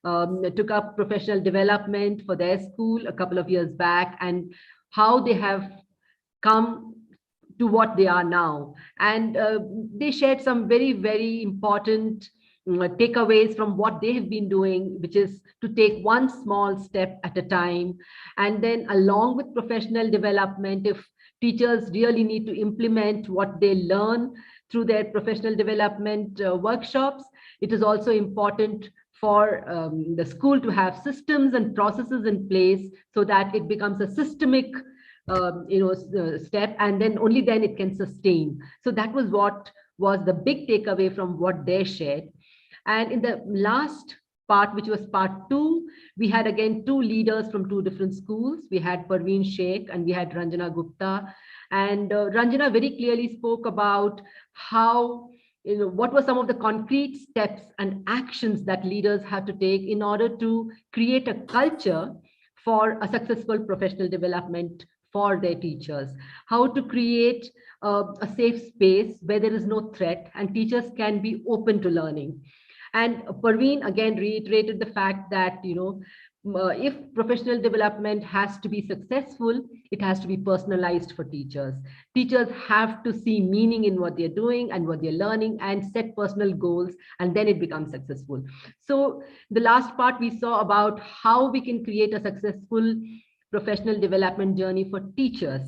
took up professional development for their school a couple of years back, and how they have come to what they are now. And they shared some very, very important takeaways from what they have been doing, which is to take one small step at a time. And then along with professional development, if teachers really need to implement what they learn through their professional development workshops, it is also important for the school to have systems and processes in place so that it becomes a systemic step, and then only then it can sustain. So that was what was the big takeaway from what they shared. And in the last part, which was part 2, we had again 2 leaders from 2 different schools. We had Parveen Sheikh and we had Ranjana Gupta. And Ranjana very clearly spoke about how, what were some of the concrete steps and actions that leaders have to take in order to create a culture for a successful professional development for their teachers, how to create a safe space where there is no threat and teachers can be open to learning. And Parveen again reiterated the fact that, if professional development has to be successful, it has to be personalized for teachers. Teachers have to see meaning in what they're doing and what they're learning and set personal goals, and then it becomes successful. So the last part we saw about how we can create a successful professional development journey for teachers.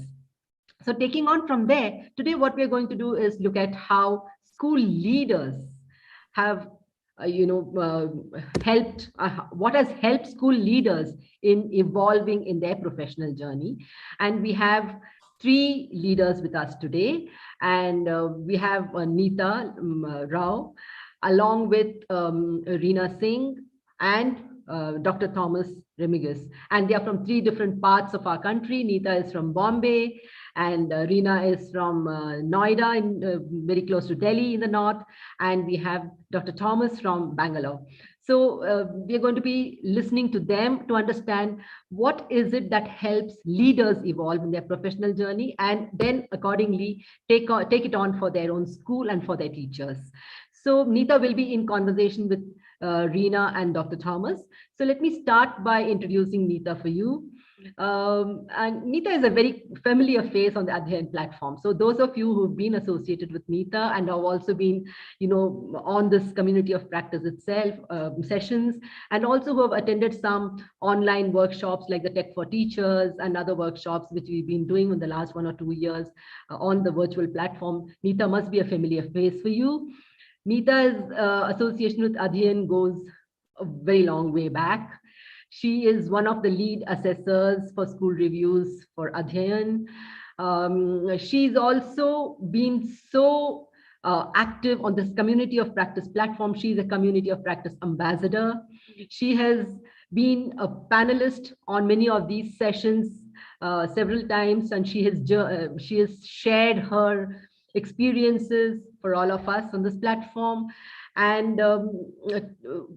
So taking on from there, today what we're going to do is look at how school leaders have helped, what has helped school leaders in evolving in their professional journey. And we have 3 leaders with us today, and we have Neeta Rao, along with Reena Singh and Dr. Thomas Remigus, and they are from 3 different parts of our country. Neeta is from Bombay, and Reena is from Noida, very close to Delhi in the north, and we have Dr. Thomas from Bangalore. So we are going to be listening to them to understand what is it that helps leaders evolve in their professional journey, and then accordingly take it on for their own school and for their teachers. So Neeta will be in conversation with Reena and Dr. Thomas. So let me start by introducing Neeta for you. And Neeta is a very familiar face on the Adhyayan platform. So those of you who've been associated with Neeta and have also been, on this community of practice itself, sessions, and also who have attended some online workshops like the Tech for Teachers and other workshops which we've been doing in the last 1 or 2 years on the virtual platform, Neeta must be a familiar face for you. Neeta's association with Adhyayan goes a very long way back. She is one of the lead assessors for school reviews for Adhyayan. She's also been so active on this community of practice platform. She's a community of practice ambassador. She has been a panelist on many of these sessions several times, and she has shared her experiences for all of us on this platform. And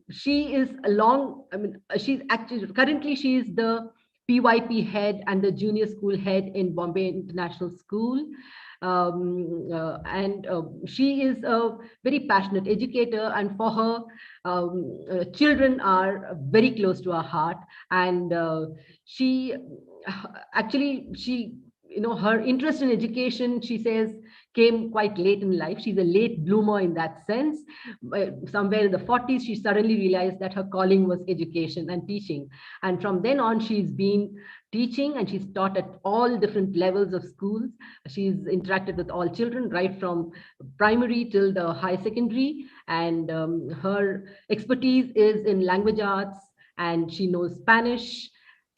she is she's actually currently she's the PYP head and the junior school head in Bombay International School. She is a very passionate educator, and for her, children are very close to her heart. And she her interest in education, she says, came quite late in life. She's a late bloomer in that sense. Somewhere in the 40s, she suddenly realized that her calling was education and teaching. And from then on, she's been teaching, and she's taught at all different levels of schools. She's interacted with all children, right from primary till the high secondary. And her expertise is in language arts, and she knows Spanish.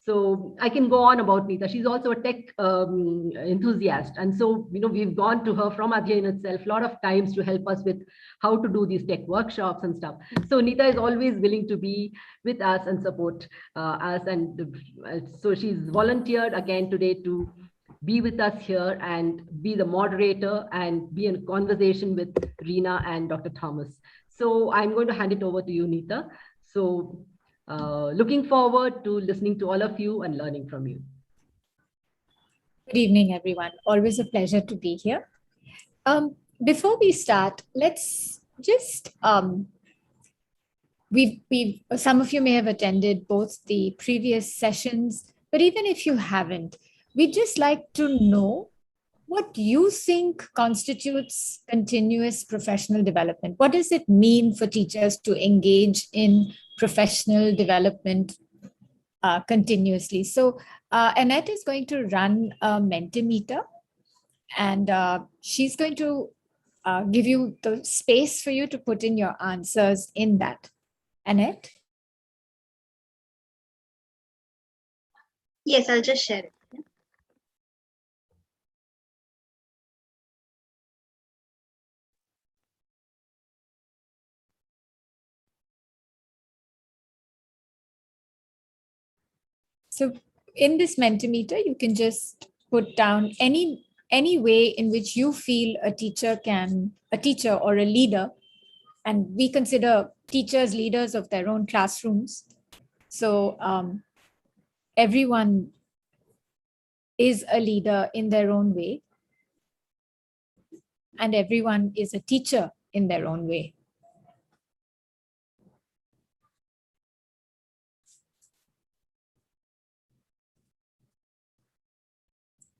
So I can go on about Neeta. She's also a tech enthusiast. And so, we've gone to her from Adhyayan itself a lot of times to help us with how to do these tech workshops and stuff. So Neeta is always willing to be with us and support us. And so she's volunteered again today to be with us here and be the moderator and be in conversation with Reena and Dr. Thomas. So I'm going to hand it over to you, Neeta. So looking forward to listening to all of you and learning from you. Good evening, everyone. Always a pleasure to be here. Before we start, let's just some of you may have attended both the previous sessions, but even if you haven't, we'd just like to know what you think constitutes continuous professional development. What does it mean for teachers to engage in professional development continuously? So Annette is going to run a Mentimeter, and she's going to give you the space for you to put in your answers in that. Annette? Yes, I'll just share it. So in this Mentimeter, you can just put down any way in which you feel a teacher or a leader, and we consider teachers leaders of their own classrooms. So everyone is a leader in their own way, and everyone is a teacher in their own way.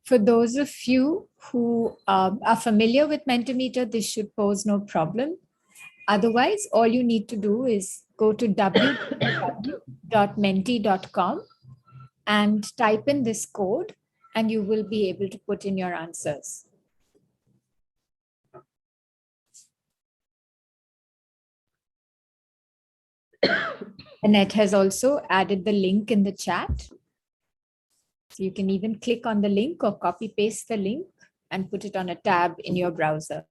For those of you who are familiar with Mentimeter, this should pose no problem. Otherwise, all you need to do is go to www.menti.com and type in this code, and you will be able to put in your answers. Annette has also added the link in the chat. So you can even click on the link or copy paste the link and put it on a tab in your browser.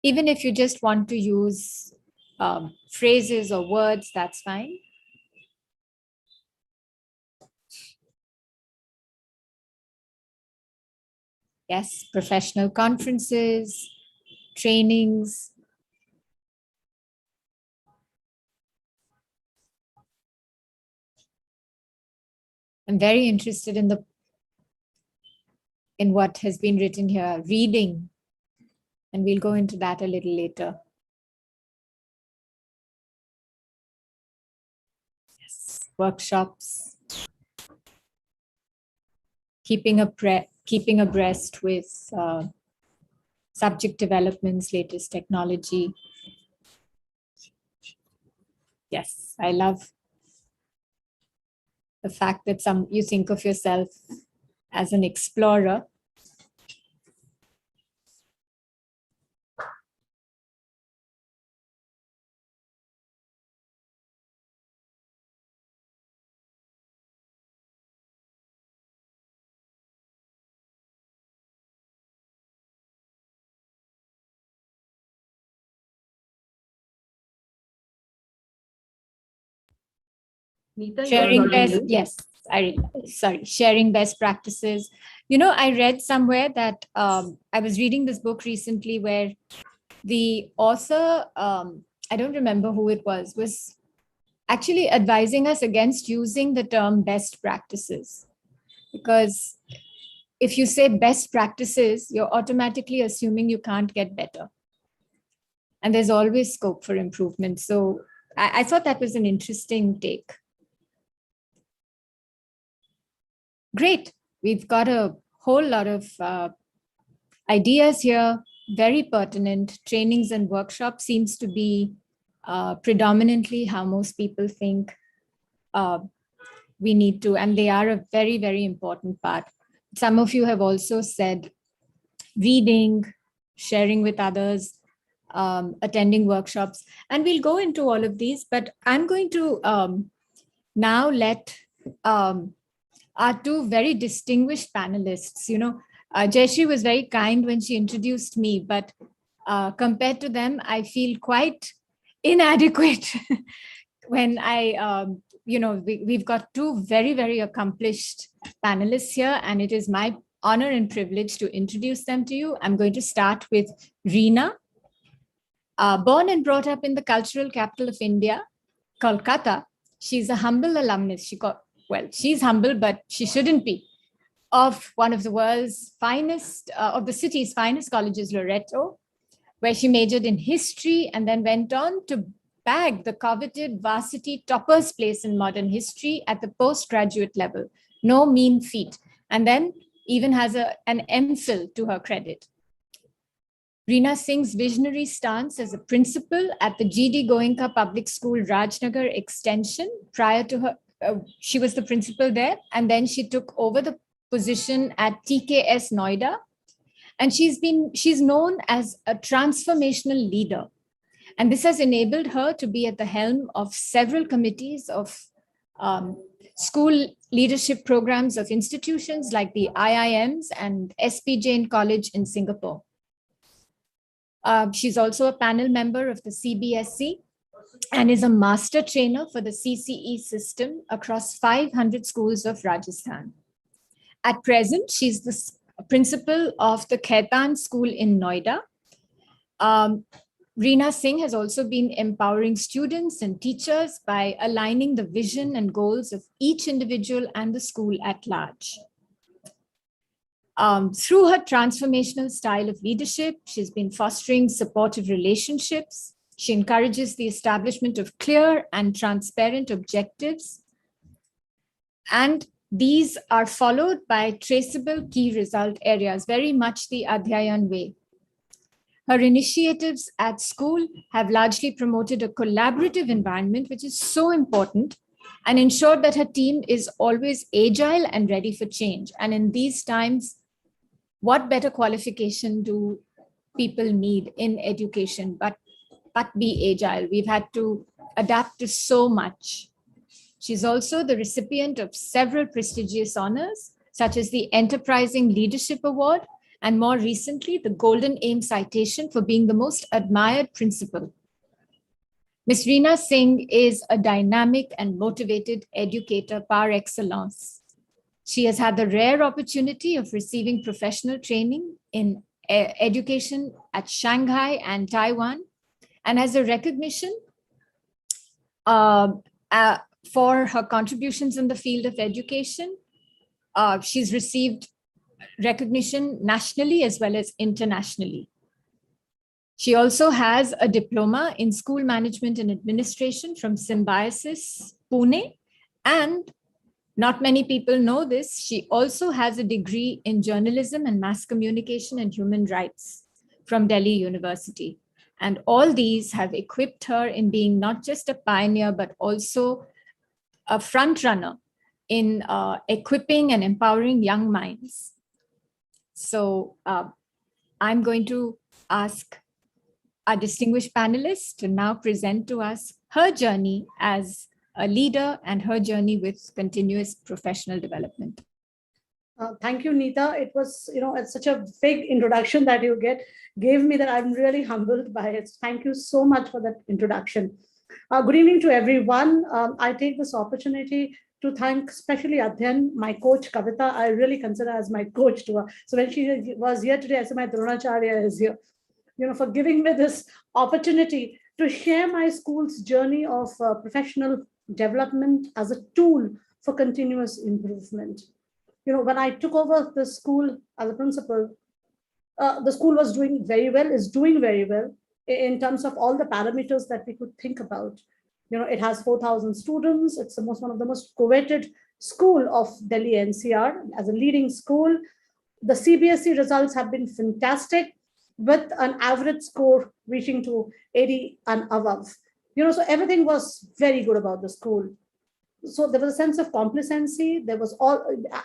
Even if you just want to use phrases or words, that's fine. Yes, professional conferences, trainings. I'm very interested in what has been written here, reading, and we'll go into that a little later. Yes, workshops, keeping abreast with subject developments, latest technology. Yes, I love the fact that you think of yourself as an explorer. Sharing best, yes, sharing best practices. You know, I read somewhere that I was reading this book recently where the author, I don't remember who it was actually advising us against using the term best practices. Because if you say best practices, you're automatically assuming you can't get better. And there's always scope for improvement. So I thought that was an interesting take. Great. We've got a whole lot of ideas here, very pertinent. Trainings and workshops seems to be predominantly how most people think we need to, and they are a very, very important part. Some of you have also said reading, sharing with others, attending workshops, and we'll go into all of these, but I'm going to now let our two very distinguished panelists, Jayashree was very kind when she introduced me, but compared to them, I feel quite inadequate when we've got two very, very accomplished panelists here, and it is my honor and privilege to introduce them to you. I'm going to start with Reena. Born and brought up in the cultural capital of India, Kolkata, she's a humble alumnus. She's humble, but she shouldn't be. of one of the world's finest, of the city's finest colleges, Loreto, where she majored in history and then went on to bag the coveted varsity topper's place in modern history at the postgraduate level. No mean feat. And then even has an MPhil to her credit. Reena Singh's visionary stance as a principal at the GD Goenka Public School, Rajnagar Extension, prior to her, she was the principal there, and then she took over the position at TKS Noida. And she's known as a transformational leader. And this has enabled her to be at the helm of several committees of school leadership programs of institutions like the IIMs and SP Jain College in Singapore. She's also a panel member of the CBSE and is a master trainer for the CCE system across 500 schools of Rajasthan. At present, she's the principal of the Khaitan School in Noida. Reena Singh has also been empowering students and teachers by aligning the vision and goals of each individual and the school at large. Through her transformational style of leadership, she's been fostering supportive relationships. She encourages the establishment of clear and transparent objectives. And these are followed by traceable key result areas, very much the Adhyayan way. Her initiatives at school have largely promoted a collaborative environment, which is so important, and ensured that her team is always agile and ready for change. And in these times, what better qualification do people need in education but be agile? We've had to adapt to so much. She's also the recipient of several prestigious honors, such as the Enterprising Leadership Award, and more recently, the Golden Aim Citation for being the most admired principal. Ms. Reena Singh is a dynamic and motivated educator par excellence. She has had the rare opportunity of receiving professional training in education at Shanghai and Taiwan, and as a recognition for her contributions in the field of education, she's received recognition nationally as well as internationally. She also has a diploma in school management and administration from Symbiosis, Pune. And not many people know this, she also has a degree in journalism and mass communication and human rights from Delhi University. And all these have equipped her in being not just a pioneer, but also a front runner in equipping and empowering young minds. So I'm going to ask our distinguished panelists to now present to us her journey as a leader and her journey with continuous professional development. Thank you, Neeta. It was, it's such a big introduction that you gave me that I'm really humbled by it. Thank you so much for that introduction. Good evening to everyone. I take this opportunity to thank especially Adhyan, my coach, Kavita. I really consider as my coach to her. So when she was here today, I said my Dronacharya is here, for giving me this opportunity to share my school's journey of professional development as a tool for continuous improvement. When I took over the school as a principal, the school was doing very well, is doing very well in terms of all the parameters that we could think about. It has 4,000 students. It's one of the most coveted school of Delhi NCR as a leading school. The CBSE results have been fantastic, with an average score reaching to 80 and above. So everything was very good about the school. So there was a sense of complacency. There was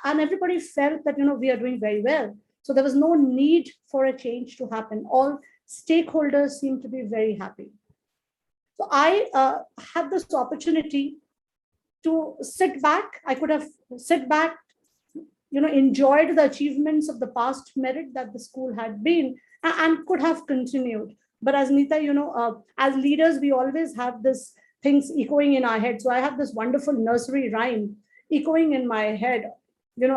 and everybody felt that, we are doing very well. So there was no need for a change to happen. All stakeholders seemed to be very happy. So I had this opportunity to sit back. I could have sit back, enjoyed the achievements of the past merit that the school had been and could have continued. But as Neeta, as leaders, we always have this things echoing in our head. So I have this wonderful nursery rhyme echoing in my head, which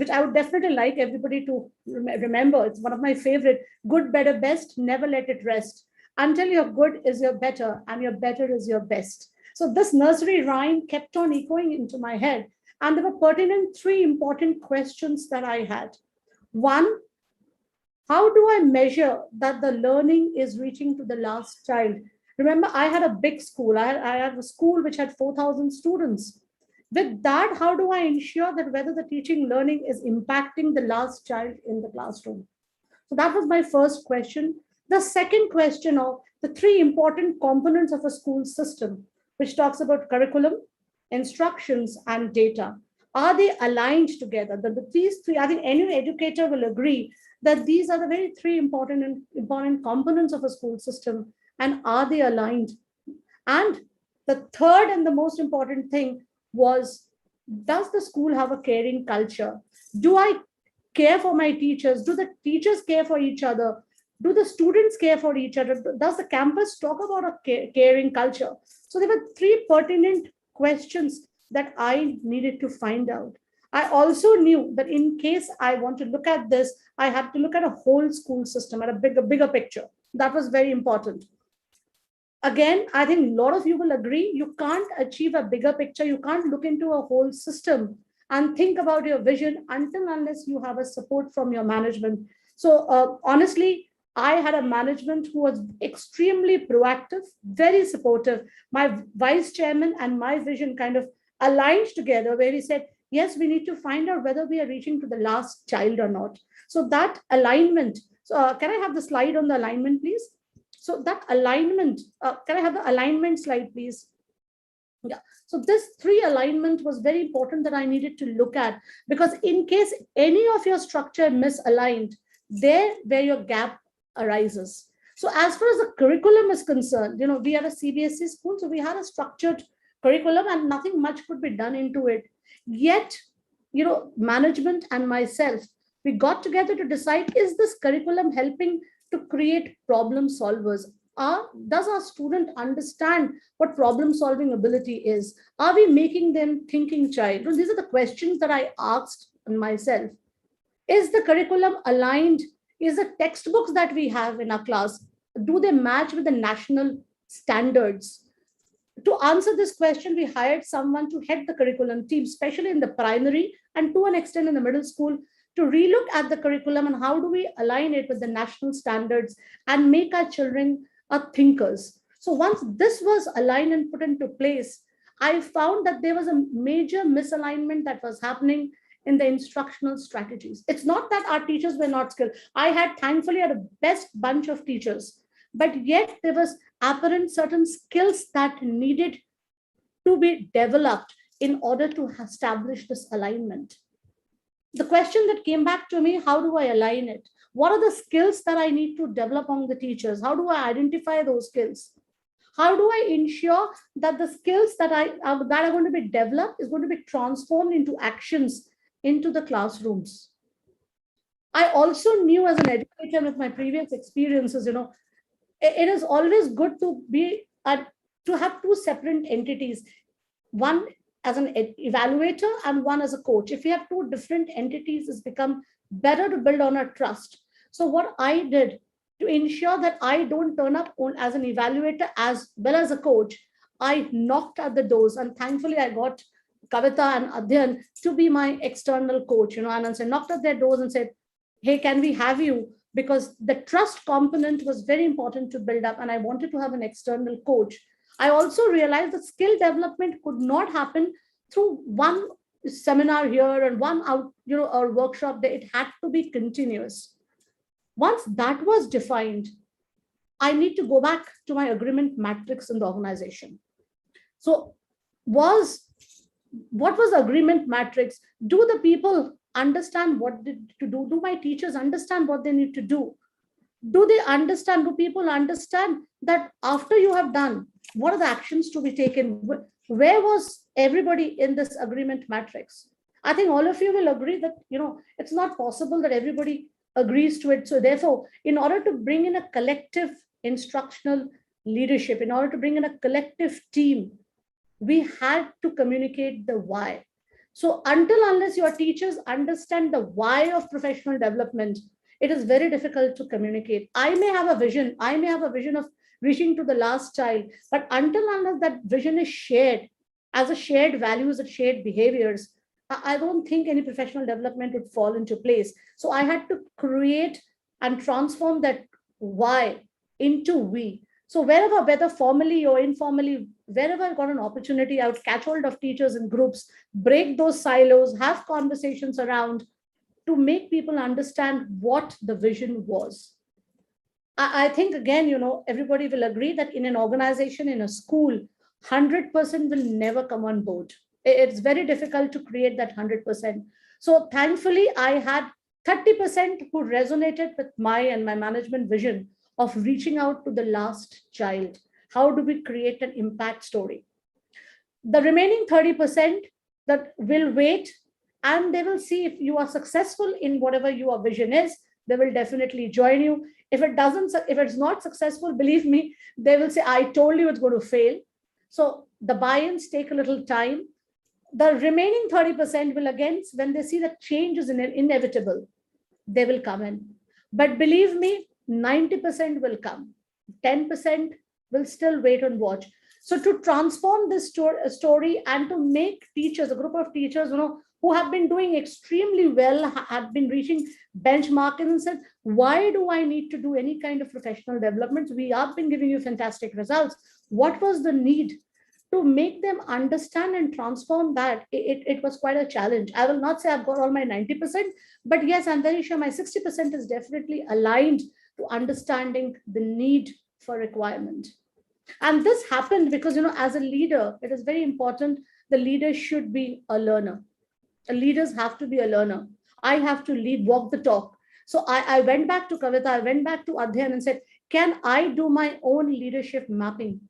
I would definitely like everybody to remember. It's one of my favorite: good, better, best, never let it rest. Until your good is your better and your better is your best. So this nursery rhyme kept on echoing into my head. And there were pertinent three important questions that I had. One, how do I measure that the learning is reaching to the last child? Remember, I had a big school. I had a school which had 4,000 students. With that, how do I ensure that whether the teaching learning is impacting the last child in the classroom? So that was my first question. The second question of the three important components of a school system, which talks about curriculum, instructions, and data. Are they aligned together? These three, I think any educator will agree that these are the very three important components of a school system, and are they aligned? And the third and the most important thing was, does the school have a caring culture? Do I care for my teachers? Do the teachers care for each other? Do the students care for each other? Does the campus talk about a caring culture? So there were three pertinent questions that I needed to find out. I also knew that in case I want to look at this, I had to look at a whole school system, at a bigger picture. That was very important. Again, I think a lot of you will agree, you can't achieve a bigger picture. You can't look into a whole system and think about your vision unless you have a support from your management. So honestly, I had a management who was extremely proactive, very supportive. My vice chairman and my vision kind of aligned together, where we said, yes, we need to find out whether we are reaching to the last child or not. So that alignment, can I have the slide on the alignment, please? So that alignment, can I have the alignment slide, please? Yeah. So this three alignment was very important that I needed to look at, because in case any of your structure misaligned, there where your gap arises. So as far as the curriculum is concerned, we are a CBSE school, so we had a structured curriculum and nothing much could be done into it. Yet, management and myself, we got together to decide, is this curriculum helping to create problem solvers? Does our student understand what problem solving ability is? Are we making them thinking child? So these are the questions that I asked myself. Is the curriculum aligned? Is the textbooks that we have in our class, do they match with the national standards? To answer this question, we hired someone to head the curriculum team, especially in the primary and to an extent in the middle school, to relook at the curriculum and how do we align it with the national standards and make our children thinkers. So once this was aligned and put into place, I found that there was a major misalignment that was happening in the instructional strategies. It's not that our teachers were not skilled. Thankfully, had a best bunch of teachers, but yet there was apparent certain skills that needed to be developed in order to establish this alignment. The question that came back to me, how do I align it? What are the skills that I need to develop among the teachers? How do I identify those skills? How do I ensure that the skills that are going to be developed is going to be transformed into actions into the classrooms? I also knew as an educator with my previous experiences, it is always good to to have two separate entities, one as an evaluator and one as a coach. If we have two different entities, it's become better to build on a trust. So what I did to ensure that I don't turn up as an evaluator as well as a coach, I knocked at the doors, and thankfully I got Kavita and Adhyan to be my external coach, and I knocked at their doors and said, hey, can we have you? Because the trust component was very important to build up, and I wanted to have an external coach. I also realized that skill development could not happen through one seminar here and one out, or workshop there. It had to be continuous. Once that was defined, I need to go back to my agreement matrix in the organization. So what was the agreement matrix? Do the people understand what to do? Do my teachers understand what they need to do? Do people understand that after you have done, what are the actions to be taken? Where was everybody in this agreement matrix? I think all of you will agree that, it's not possible that everybody agrees to it. So therefore, in order to bring in a collective instructional leadership, in order to bring in a collective team, we had to communicate the why. So unless your teachers understand the why of professional development, it is very difficult to communicate. I may have a vision of reaching to the last child, but unless that vision is shared as a shared values and shared behaviors, I don't think any professional development would fall into place. So I had to create and transform that why into we. So wherever, whether formally or informally, wherever I got an opportunity, I would catch hold of teachers in groups, break those silos, have conversations around to make people understand what the vision was. I think, again, everybody will agree that in an organization, in a school, 100% will never come on board. It's very difficult to create that 100%. So thankfully, I had 30% who resonated with my and my management vision of reaching out to the last child. How do we create an impact story? The remaining 30% that will wait, and they will see if you are successful in whatever your vision is, they will definitely join you. If it's not successful, believe me, they will say, I told you it's going to fail. So the buy-ins take a little time. The remaining 30% will, again, when they see that change is inevitable, they will come in. But believe me, 90% will come. 10% will still wait and watch. So to transform this story and to make teachers, a group of teachers, who have been doing extremely well, have been reaching benchmark and said, why do I need to do any kind of professional development? We have been giving you fantastic results. What was the need? To make them understand and transform that, it was quite a challenge. I will not say I've got all my 90%, but yes, I'm very sure my 60% is definitely aligned to understanding the need for requirement. And this happened because, as a leader, it is very important. The leader should be a learner. The leaders have to be a learner. I have to walk the talk. So I went back to Kavita, I went back to Adhyan and said, can I do my own leadership mapping?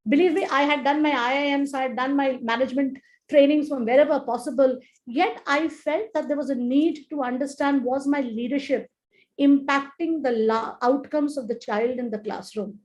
Believe me, I had done my IIMs, I had done my management trainings from wherever possible. Yet I felt that there was a need to understand, was my leadership impacting the outcomes of the child in the classroom?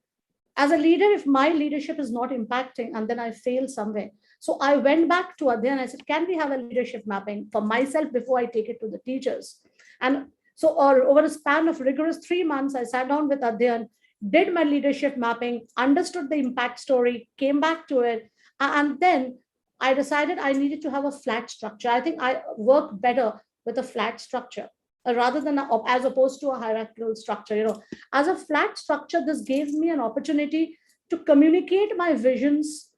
As a leader, if my leadership is not impacting, and then I fail somewhere. So I went back to Adhyan and I said, can we have a leadership mapping for myself before I take it to the teachers? And so over a span of rigorous 3 months, I sat down with Adhyan, did my leadership mapping, understood the impact story, came back to it, and then I decided I needed to have a flat structure. I think I work better with a flat structure rather than as opposed to a hierarchical structure. As a flat structure, this gave me an opportunity to communicate my visions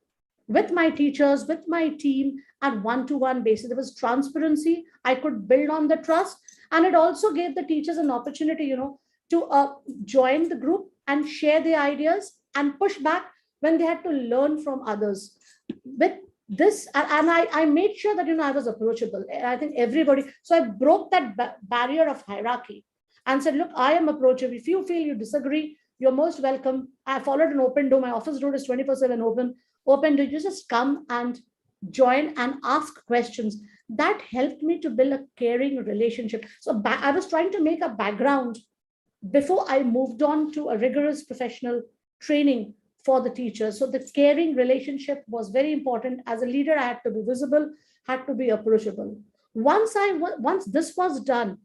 with my teachers, with my team at one-to-one basis. There was transparency. I could build on the trust, and it also gave the teachers an opportunity, to join the group and share their ideas and push back when they had to learn from others. With this, and I made sure that, I was approachable. I think everybody, so I broke that barrier of hierarchy and said, look, I am approachable. If you feel you disagree, you're most welcome. I followed an open door. My office door is 24/7 open to you. Just come and join and ask questions. That helped me to build a caring relationship. So I was trying to make a background before I moved on to a rigorous professional training for the teachers. So the caring relationship was very important. As a leader, I had to be visible, had to be approachable. Once this was done,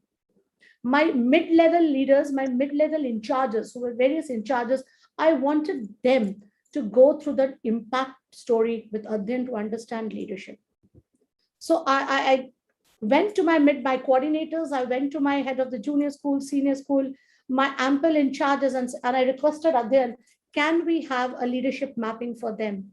my mid-level leaders, my mid-level in charges, who were various in charges, I wanted them to go through that impact story with Adhyan to understand leadership. So I went to my coordinators, I went to my head of the junior school, senior school, my ample in charges, and I requested Adhyan, can we have a leadership mapping for them?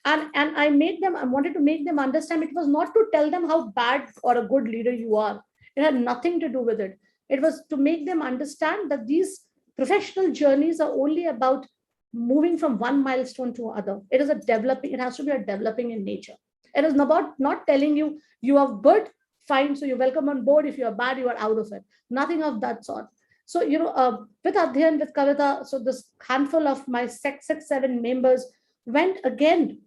And I wanted to make them understand it was not to tell them how bad or a good leader you are. It had nothing to do with it. It was to make them understand that these professional journeys are only about moving from one milestone to other. It has to be a developing in nature. It is about not telling you, you are good, fine, so you're welcome on board. If you are bad, you are out of it. Nothing of that sort. So, with Adhyan, with Kavita, so this handful of my 6-7 members went again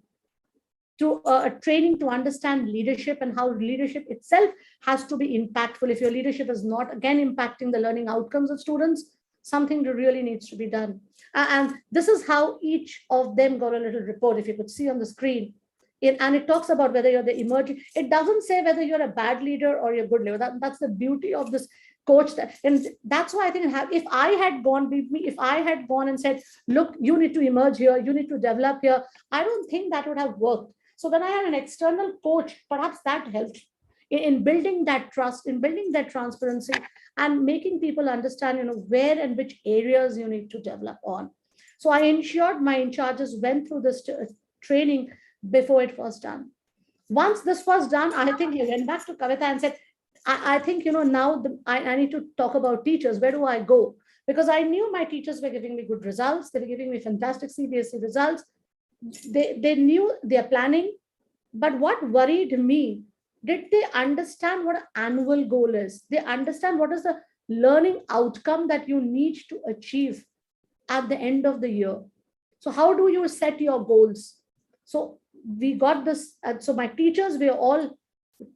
to a training to understand leadership and how leadership itself has to be impactful. If your leadership is not, again, impacting the learning outcomes of students, something really needs to be done. And this is how each of them got a little report, if you could see on the screen. And it talks about whether you're the emerging. It doesn't say whether you're a bad leader or you're a good leader. That's the beauty of this coach. And that's why I think if I had gone and said, look, you need to emerge here, you need to develop here, I don't think that would have worked. So when I had an external coach, perhaps that helped. in building that trust, in building that transparency, and making people understand, where and which areas you need to develop on. So I ensured my in charges went through this training before it was done. Once this was done, I think he went back to Kavita and said, I think, now I need to talk about teachers. Where do I go? Because I knew my teachers were giving me good results. They were giving me fantastic CBSE results. They knew their planning. But what worried me, did they understand what an annual goal is? They understand what is the learning outcome that you need to achieve at the end of the year. So how do you set your goals? So we got this. So my teachers were all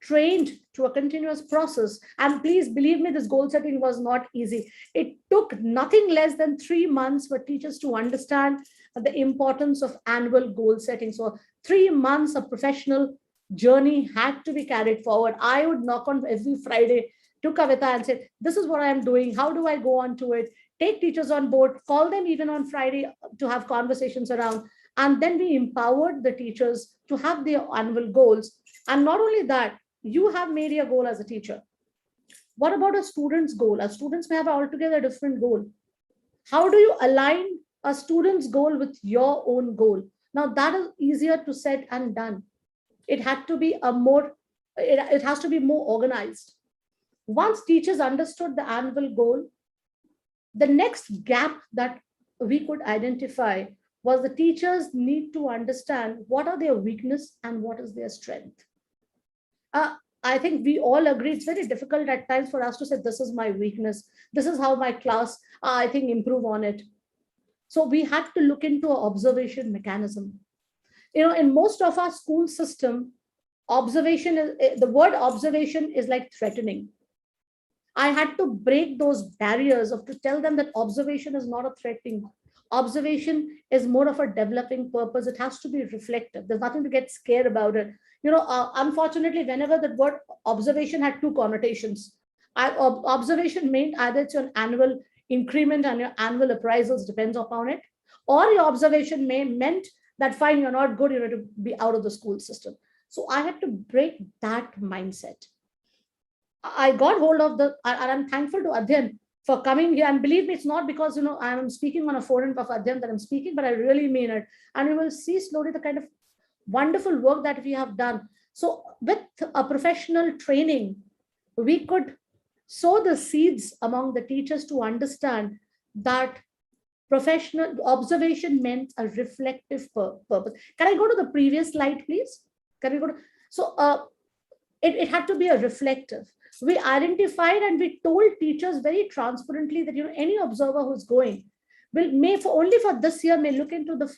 trained to a continuous process. And please believe me, this goal setting was not easy. It took nothing less than 3 months for teachers to understand the importance of annual goal setting. So 3 months of professional journey had to be carried forward. I would knock on every Friday to Kavita and say, this is what I am doing. How do I go on to it? Take teachers on board, call them even on Friday to have conversations around. And then we empowered the teachers to have their annual goals. And not only that, you have made your goal as a teacher. What about a student's goal? A students may have altogether different goal. How do you align a student's goal with your own goal? Now that is easier to set and done. It had to be it has to be more organized. Once teachers understood the annual goal, the next gap that we could identify was the teachers need to understand what are their weakness and what is their strength. I think we all agree it's very difficult at times for us to say, this is my weakness. This is how my class, I think, improve on it. So we had to look into an observation mechanism. In most of our school system, the word observation is like threatening. I had to break those barriers to tell them that observation is not a threatening. Observation is more of a developing purpose. It has to be reflective. There's nothing to get scared about it. Unfortunately, whenever the word observation had two connotations, observation meant either it's your annual increment and your annual appraisals depends upon it, or your observation meant that fine, you're not good, you need to be out of the school system. So I had to break that mindset. I got hold of and I'm thankful to Adhyan for coming here. And believe me, it's not because, I'm speaking on a forum of Adhyan that I'm speaking, but I really mean it. And we will see slowly the kind of wonderful work that we have done. So with a professional training, we could sow the seeds among the teachers to understand that professional observation meant a reflective purpose. Can I go to the previous slide, please? Can we go to, so it had to be a reflective. We identified and we told teachers very transparently that any observer who's going only for this year may look into the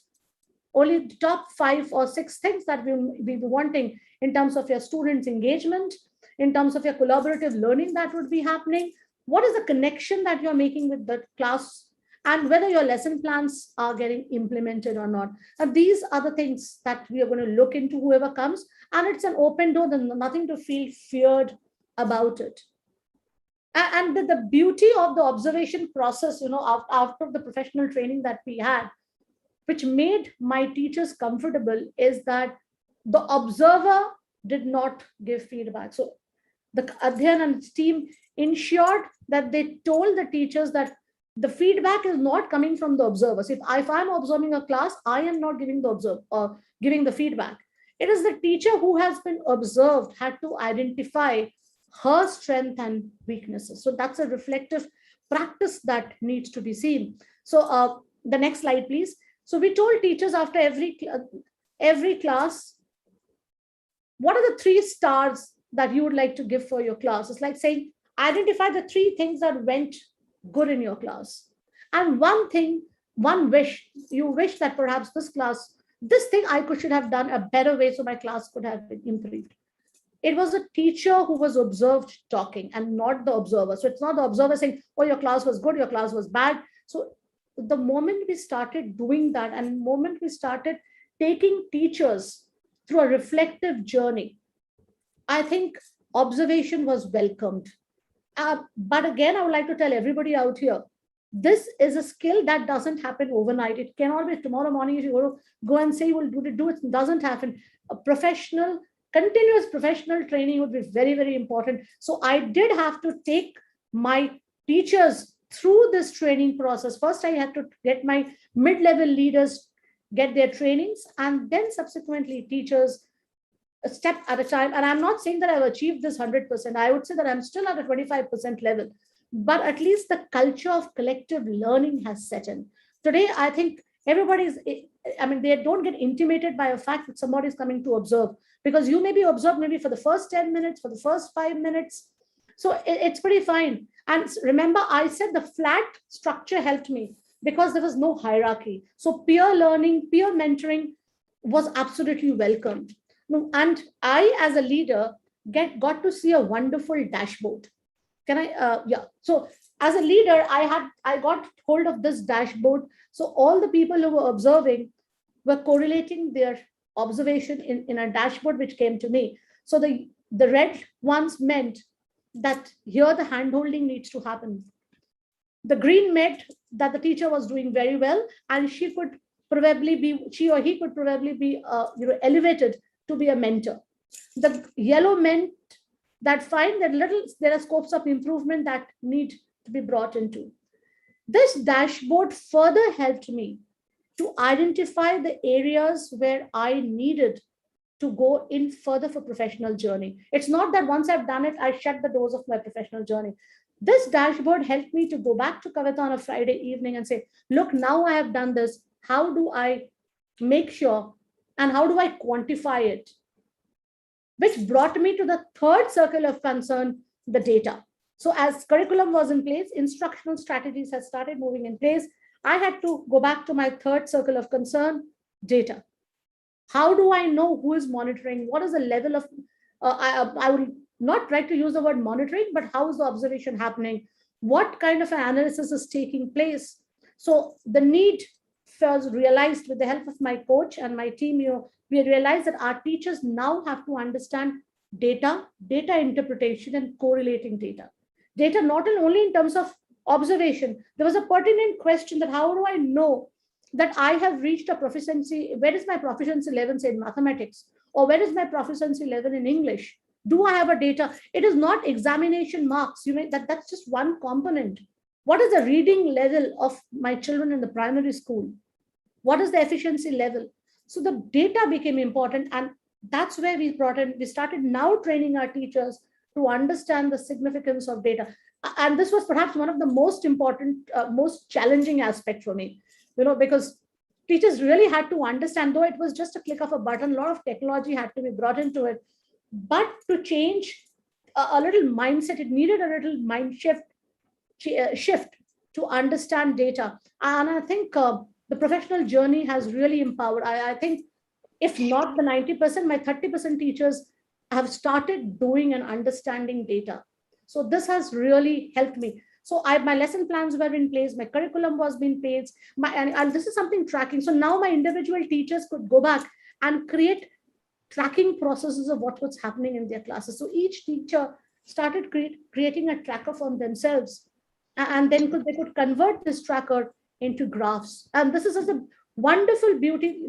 only top 5 or 6 things that we be wanting in terms of your students' engagement, in terms of your collaborative learning that would be happening. What is the connection that you're making with the class, and whether your lesson plans are getting implemented or not. And these are the things that we are going to look into, whoever comes, and it's an open door. There's nothing to feel feared about it. And the beauty of the observation process, after the professional training that we had, which made my teachers comfortable, is that the observer did not give feedback. So the Adhyan and his team ensured that they told the teachers that the feedback is not coming from the observers. If I'm observing a class, I am not giving the feedback. It is the teacher who has been observed had to identify her strength and weaknesses. So that's a reflective practice that needs to be seen. So the next slide, please. So we told teachers after every class, what are the 3 stars that you would like to give for your class? It's like saying, identify the 3 things that went good in your class. And one wish, you wish that perhaps this thing I should have done a better way so my class could have been improved. It was a teacher who was observed talking and not the observer. So it's not the observer saying, oh, your class was good, your class was bad. So the moment we started doing that, and the moment we started taking teachers through a reflective journey, I think observation was welcomed. But again, I would like to tell everybody out here, this is a skill that doesn't happen overnight. It cannot be tomorrow morning if you go and say you will do it. It doesn't happen. A professional continuous professional training would be very, very important. So I did have to take my teachers through this training process. First, I had to get my mid-level leaders get their trainings, and then subsequently teachers, a step at a time. And I'm not saying that I've achieved this 100%. I would say that I'm still at a 25% level, but at least the culture of collective learning has set in. Today, I think everybody's, I mean, they don't get intimidated by a fact that somebody is coming to observe, because you may be observed maybe for the first 10 minutes, for the first 5 minutes. So it's pretty fine. And remember, I said the flat structure helped me because there was no hierarchy. So peer learning, peer mentoring was absolutely welcomed. And I, as a leader, got to see a wonderful dashboard. Can I? Yeah. So as a leader, I got hold of this dashboard. So all the people who were observing were correlating their observation in a dashboard which came to me. So the red ones meant that here the handholding needs to happen. The green meant that the teacher was doing very well, and she or he could probably be elevated to be a mentor. The yellow meant that there are scopes of improvement that need to be brought into. This dashboard further helped me to identify the areas where I needed to go in further for professional journey. It's not that once I've done it, I shut the doors of my professional journey. This dashboard helped me to go back to Kavita on a Friday evening and say, look, now I have done this. How do I make sure and how do I quantify it? Which brought me to the third circle of concern, the data. So as curriculum was in place, instructional strategies had started moving in place. I had to go back to my third circle of concern, data. How do I know who is monitoring? What is the level of, I would not try to use the word monitoring, but how is the observation happening? What kind of an analysis is taking place? So the need was realized with the help of my coach and my team. We realized that our teachers now have to understand data interpretation, and correlating data. Data not only in terms of observation. There was a pertinent question that how do I know that I have reached a proficiency? Where is my proficiency level, say, in mathematics? Or where is my proficiency level in English? Do I have a data? It is not examination marks. That's just one component. What is the reading level of my children in the primary school? What is the efficiency level? So the data became important, and that's where we started now training our teachers to understand the significance of data. And this was perhaps one of the most important, most challenging aspect for me, because teachers really had to understand, though it was just a click of a button, a lot of technology had to be brought into it. But to change a little mindset, it needed a little mind shift to understand data. And I think the professional journey has really empowered. I think if not the 90%, my 30% teachers have started doing and understanding data. So this has really helped me. So my lesson plans were in place, my curriculum was being paid, and this is something tracking. So now my individual teachers could go back and create tracking processes of what was happening in their classes. So each teacher started creating a tracker for themselves, and then they could convert this tracker into graphs. And this is such a wonderful beauty,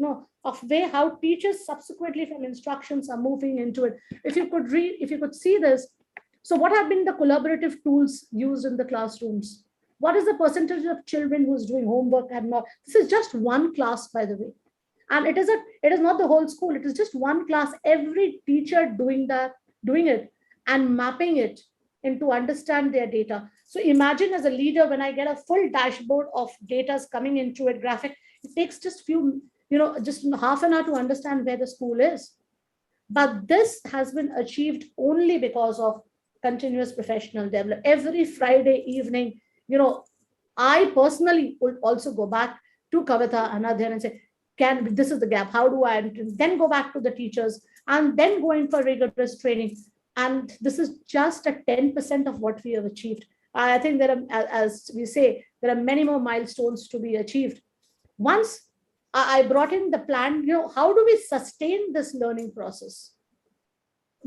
of way how teachers subsequently from instructions are moving into it. If you could see this. So what have been the collaborative tools used in the classrooms? What is the percentage of children who's doing homework and not? This is just one class, by the way. And it is not the whole school. It is just one class, every teacher doing it and mapping it into understand their data. So imagine as a leader, when I get a full dashboard of data coming into a graphic, it takes just just half an hour to understand where the school is. But this has been achieved only because of continuous professional development. Every Friday evening, I personally would also go back to Kavita and Adhyan and say, this is the gap. How do I then go back to the teachers and then go in for rigorous training? And this is just a 10% of what we have achieved. I think there are, as we say, there are many more milestones to be achieved. Once I brought in the plan, how do we sustain this learning process?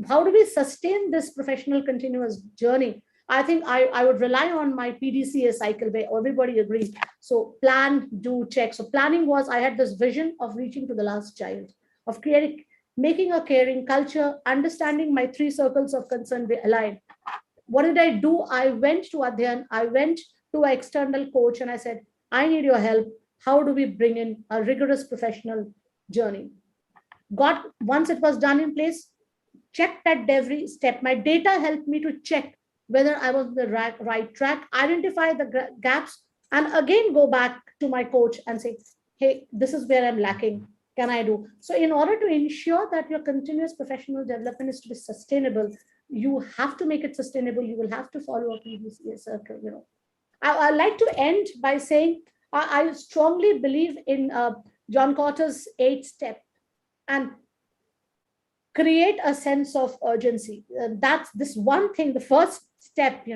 How do we sustain this professional continuous journey? I think I would rely on my PDCA cycle where everybody agrees. So plan, do, check. So planning was, I had this vision of reaching to the last child, of making a caring culture, understanding my 3 circles of concern be aligned. What did I do? I went to Adhyan, I went to an external coach and I said, I need your help. How do we bring in a rigorous professional journey? Once it was done in place, checked at every step. My data helped me to check whether I was on the right track, identify the gaps, and again go back to my coach and say, hey, this is where I'm lacking. Can I do? So in order to ensure that your continuous professional development is to be sustainable, you have to make it sustainable. You will have to follow a PDCA circle. I like to end by saying I strongly believe in John Cotter's 8 step and create a sense of urgency. That's this one thing, the first step.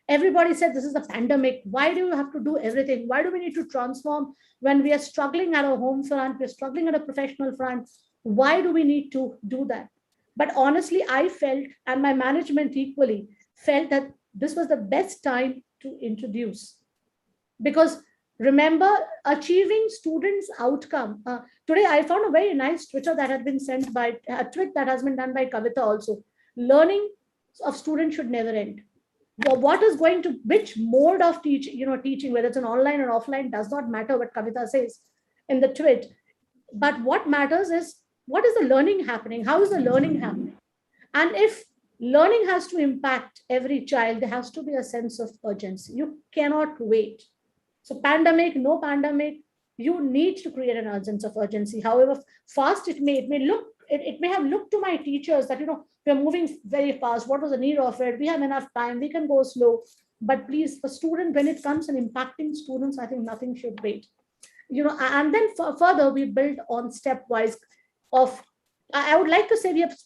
Everybody said this is a pandemic. Why do you have to do everything? Why do we need to transform when we are struggling at a home front, we're struggling at a professional front? Why do we need to do that? But honestly, I felt, and my management equally felt, that this was the best time to introduce. Because remember, achieving students' outcome. Today, I found a very nice Twitter that had been sent by a tweet that has been done by Kavita also. Learning of students should never end. What is going to, which mode of teaching, whether it's an online or offline, does not matter what Kavita says in the tweet. But what matters is, what is the learning happening? How is the learning happening? And if learning has to impact every child, there has to be a sense of urgency. You cannot wait. So pandemic, no pandemic, you need to create an urgency. However fast it may look, it may have looked to my teachers that, we're moving very fast. What was the need of it? We have enough time. We can go slow. But please, for students, when it comes and impacting students, I think nothing should wait. And then further, we build on stepwise of, I would like to say we have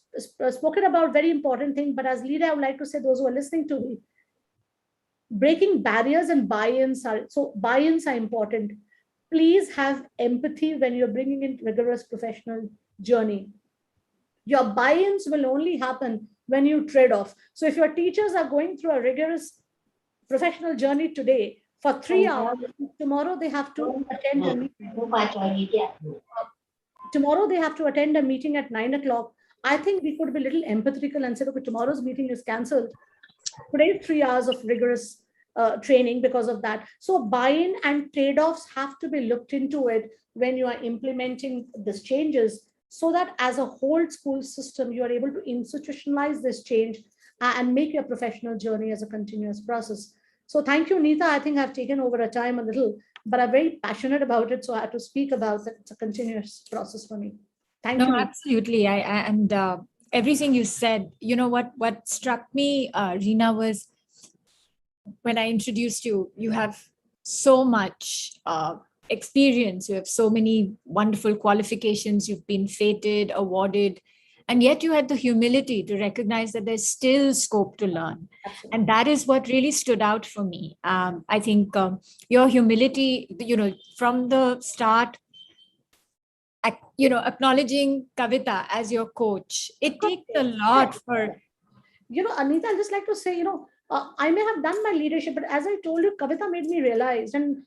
spoken about very important thing, but as leader, I would like to say those who are listening to me, breaking barriers and buy-ins are important. Please have empathy when you're bringing in rigorous professional journey. Your buy-ins will only happen when you trade off. So if your teachers are going through a rigorous professional journey today for 3 hours, tomorrow they have to attend a meeting. Tomorrow they have to attend a meeting at 9 o'clock. I think we could be a little empathetical and say, okay, tomorrow's meeting is cancelled. Today, 3 hours of rigorous training because of that. So buy-in and trade-offs have to be looked into it when you are implementing these changes, so that as a whole school system, you are able to institutionalize this change and make your professional journey as a continuous process. So thank you, Neeta. I think I've taken over a time a little, but I'm very passionate about it. So I had to speak about it. It's a continuous process for me. Thank you. Absolutely. And everything you said, what struck me, Reena, was when I introduced you, you have so much experience, you have so many wonderful qualifications, you've been feted, awarded, and yet you had the humility to recognize that there's still scope to learn. Absolutely. And that is what really stood out for me. I think your humility, from the start, acknowledging Kavita as your coach, it takes a lot for... Anita, I'd just like to say, I may have done my leadership, but as I told you, Kavita made me realize, and,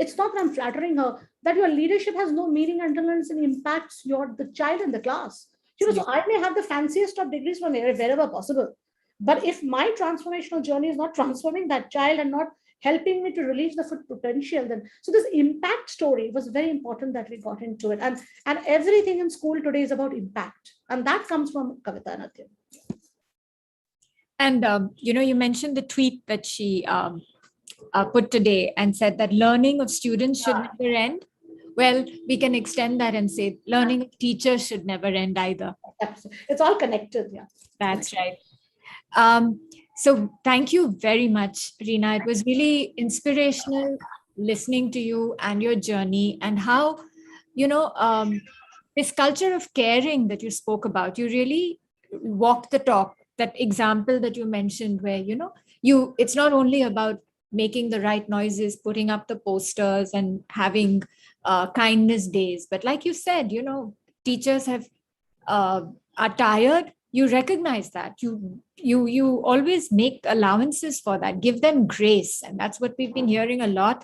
it's not that I'm flattering her, that your leadership has no meaning until it impacts the child in the class. So I may have the fanciest of degrees from wherever possible. But if my transformational journey is not transforming that child and not helping me to release the full potential, then so this impact story was very important that we got into it. And everything in school today is about impact. And that comes from Kavita and Adhyan. And, you mentioned the tweet that she put today and said that learning of students should never end. Well, we can extend that and say learning of teachers should never end either. It's all connected. Yeah, that's right. So thank you very much, Reena. It was really inspirational listening to you and your journey, and how, this culture of caring that you spoke about, you really walked the talk. That example that you mentioned where, it's not only about making the right noises, putting up the posters and having kindness days, but like you said, teachers are tired. You recognize that. You always make allowances for that, give them grace. And that's what we've been hearing a lot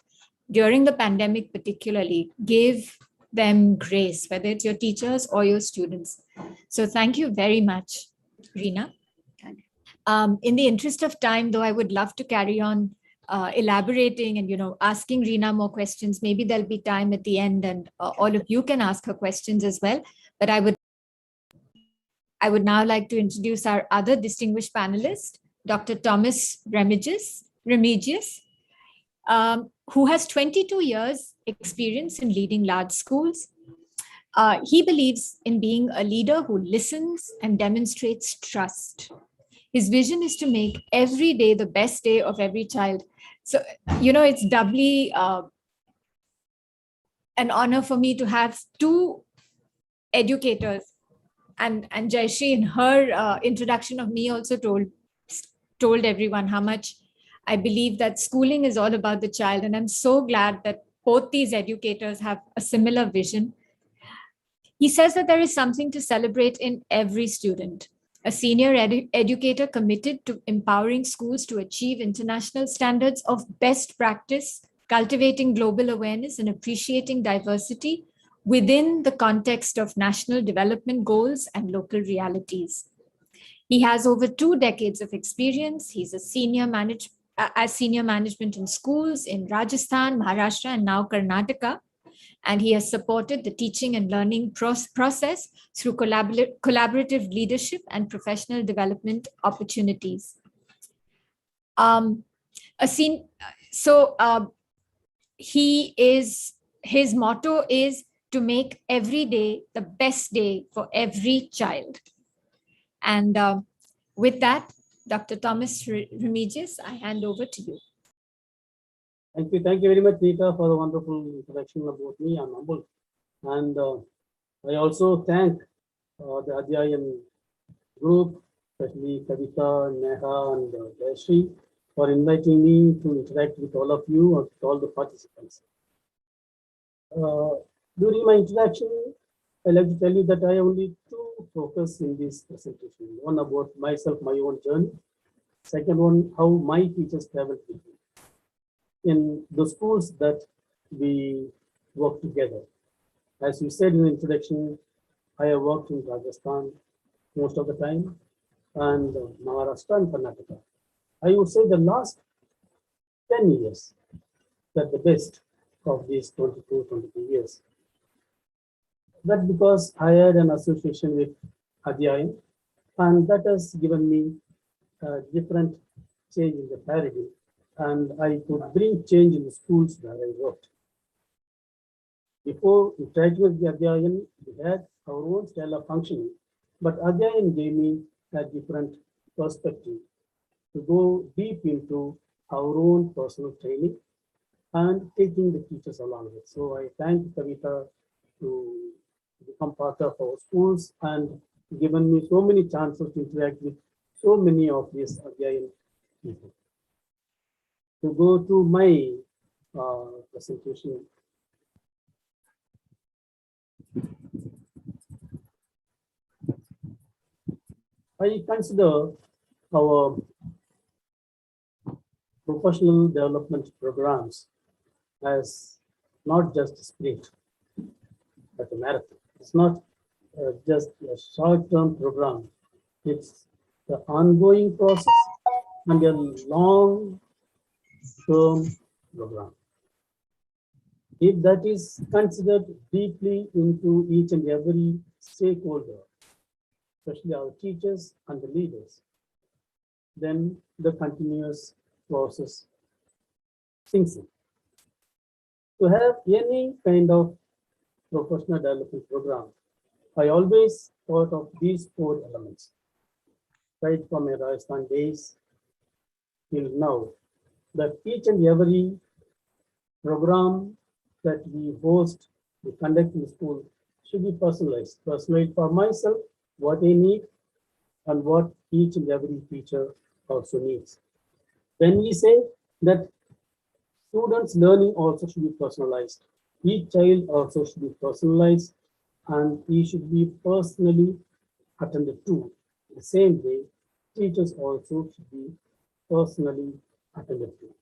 during the pandemic, particularly. Give them grace, whether it's your teachers or your students. So thank you very much, Reena. In the interest of time, though, I would love to carry on elaborating and asking Reena more questions. Maybe there'll be time at the end, and all of you can ask her questions as well. But I would now like to introduce our other distinguished panelist, Dr. Thomas Remigius, who has 22 years experience in leading large schools. He believes in being a leader who listens and demonstrates trust. His vision is to make every day the best day of every child. So, it's doubly an honor for me to have two educators. And Jayashree, in her introduction of me, also told everyone how much I believe that schooling is all about the child. And I'm so glad that both these educators have a similar vision. He says that there is something to celebrate in every student. A senior educator committed to empowering schools to achieve international standards of best practice, cultivating global awareness and appreciating diversity within the context of national development goals and local realities. He has over 2 decades of experience. He's a senior management in schools in Rajasthan, Maharashtra, and now Karnataka. And he has supported the teaching and learning process through collaborative leadership and professional development opportunities. His motto is to make every day the best day for every child. And with that, Dr. Thomas Remigius, I hand over to you. Thank you very much, Nita, for the wonderful introduction about me. I'm humble. And I also thank the Adhyayan group, especially Kavita, Neha, and Jayashree, for inviting me to interact with all of you and with all the participants. During my introduction, I'd like to tell you that I have only 2 focus in this presentation. One about myself, my own journey. Second one, how my teachers traveled with me in the schools that we work together. As you said in the introduction, I have worked in Rajasthan most of the time and Maharashtra and Karnataka. I would say the last 10 years that the best of these 23 years. That's because I had an association with Adhyayan, and that has given me a different change in the paradigm, and I could bring change in the schools where I worked. Before interacting with the Adhyayan, we had our own style of functioning, but Adhyayan gave me a different perspective to go deep into our own personal training and taking the teachers along with. So I thank Kavita to become part of our schools and given me so many chances to interact with so many of these Adhyayan people. To go to my presentation. I consider our professional development programs as not just a sprint, but a marathon. It's not just a short-term program. It's the ongoing process and a long-term program. If that is considered deeply into each and every stakeholder, especially our teachers and the leaders, then the continuous process sinks in. To have any kind of professional development program, I always thought of these 4 elements, right from my Rajasthan days till now, that each and every program that we host, we conduct in the school should be personalized for myself, what I need and what each and every teacher also needs. When we say that students' learning also should be personalized, each child also should be personalized and he should be personally attended to. The same way, teachers also should be personally attended to.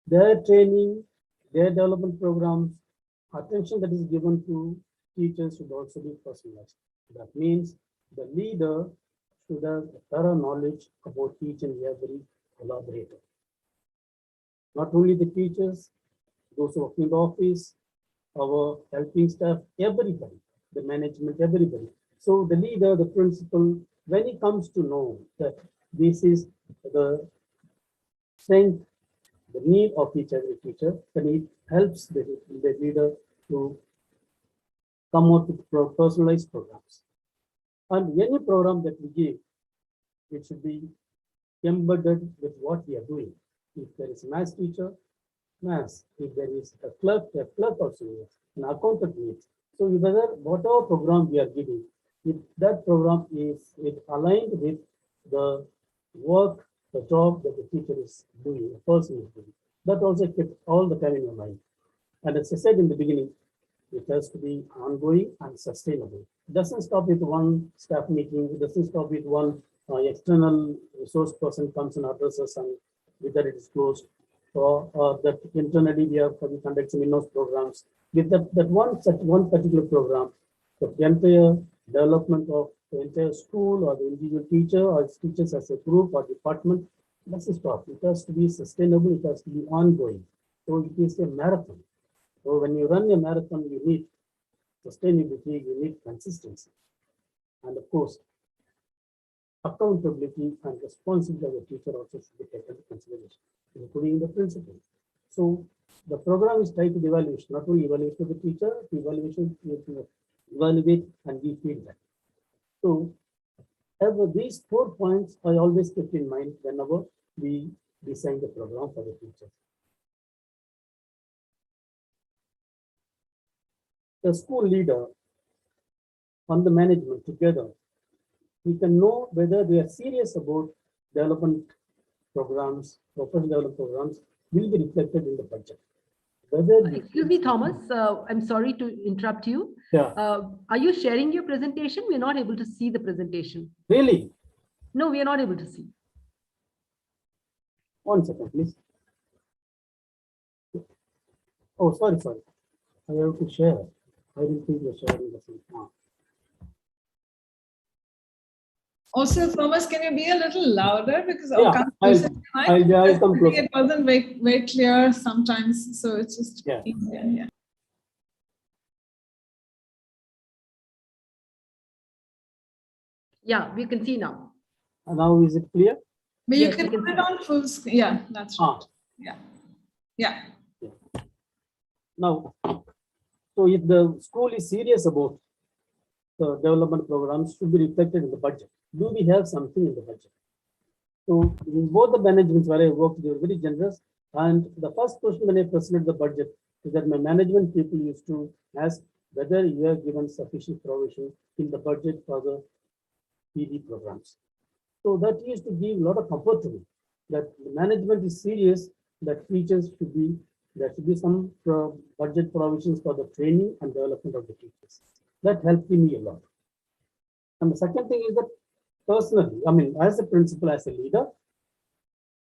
Their training, their development programs attention that is given to teachers should also be personalized. That means the leader should have a thorough knowledge about each and every collaborator. Not only the teachers, those working in the office, our helping staff, everybody, the management, everybody. So the leader, the principal, when he comes to know that this is the strength, the need of each every teacher, then it helps the leader to come out with personalized programs. And any program that we give, it should be embedded with what we are doing. If there is a math teacher, maths. If there is a clerk also needs, an accountant needs. So whether whatever program we are giving, if that program is aligned with the work, the job that the teacher is doing, the person is doing, that also kept all the time in your mind. And as I said in the beginning, it has to be ongoing and sustainable. It doesn't stop with one staff meeting. It doesn't stop with one external resource person comes and addresses and with that it is closed. Or that internally we have conduct some in-house programs. With that one particular program, the entire development of the entire school or the individual teacher or its teachers as a group or department doesn't stop. It has to be sustainable. It has to be ongoing. So it is a marathon. So when you run a marathon, you need sustainability, you need consistency. And of course, accountability and responsibility of the teacher also should be taken into consideration, including the principal. So the program is tied to the evaluation, not only evaluation of the teacher, the evaluation to evaluate and give feedback. So these 4 points I always kept in mind whenever we design the program for the teachers. The school leader and the management together, we can know whether they are serious about development programs, professional development programs will be reflected in the budget. Whether excuse me, Thomas, I'm sorry to interrupt you. Yeah. Are you sharing your presentation? We're not able to see the presentation. Really? No, we are not able to see. 1 second, please. Oh, sorry. I have to share. I didn't think you're sharing the same. Also, Thomas, can you be a little louder because Yeah, I'll come closer. It wasn't very clear sometimes, so it's just easier. Yeah. Yeah, we can see now. And now is it clear? But Yes, you can we can put it see. on full screen. Yeah, that's right. Yeah. Now, so if the school is serious about the development programs, should be reflected in the budget. Do we have something in the budget? So in both the managements where I worked, they were very generous. And the first question when I presented the budget is that my management people used to ask whether you have given sufficient provision in the budget for the PD programs. So that used to give a lot of comfort to me that the management is serious, that teachers should be, there should be some budget provisions for the training and development of the teachers. That helped me a lot. And the second thing is that personally, I mean, as a principal, as a leader,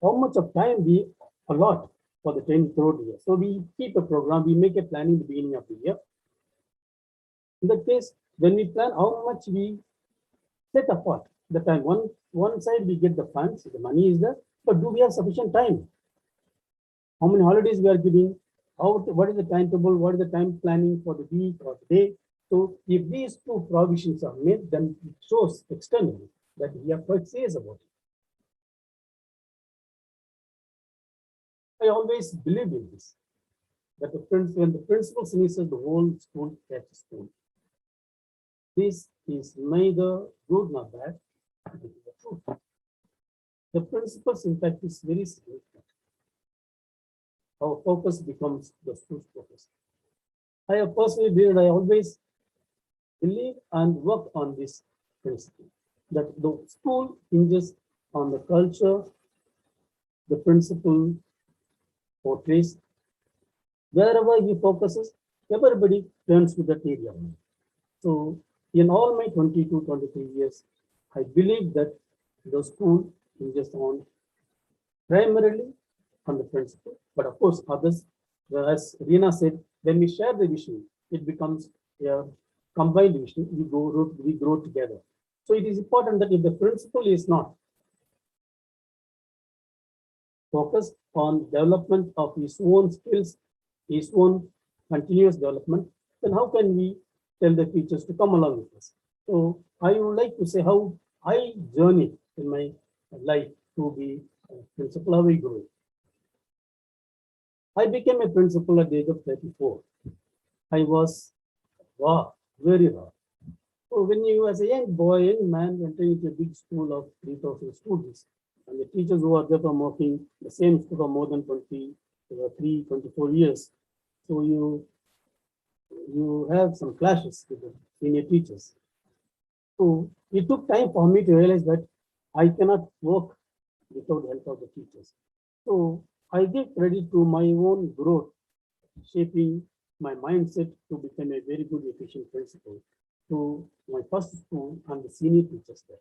how much of time we allot for the training throughout the year. So we keep a program, we make a planning in the beginning of the year. In that case, when we plan how much we set apart the time, one side we get the funds, the money is there, but do we have sufficient time? How many holidays we are giving? What is the timetable? What is the time planning for the week or the day? So if these two provisions are made, then it shows externally that we are quite serious about it. I always believe in this, that when the principal finishes, the whole school catches school. This is neither good nor bad. It is the truth. The principal's impact is very significant. Our focus becomes the school's focus. I have personally believed, I always believe and work on this principle, that the school hinges on the culture the principal portrays. Wherever he focuses, everybody turns to that area. So in all my 22, 23 years, I believe that the school hinges on primarily on the principal, but of course others, as Reena said, When we share the vision, it becomes a combined vision. We grow together. So it is important that if the principal is not focused on development of his own skills, his own continuous development, then how can we tell the teachers to come along with us? So I would like to say how I journeyed in my life to be a principal, how we grew. I became a principal at the age of 34. I was raw, very raw. So when you, as a young boy, young man, entering into a big school of 3,000 students, and the teachers who are there from working the same school for more than 24 years, so you have some clashes with the senior teachers. So it took time for me to realize that I cannot work without the help of the teachers. So I give credit to my own growth, shaping my mindset to become a very good, efficient principal to my first school and the senior teachers there.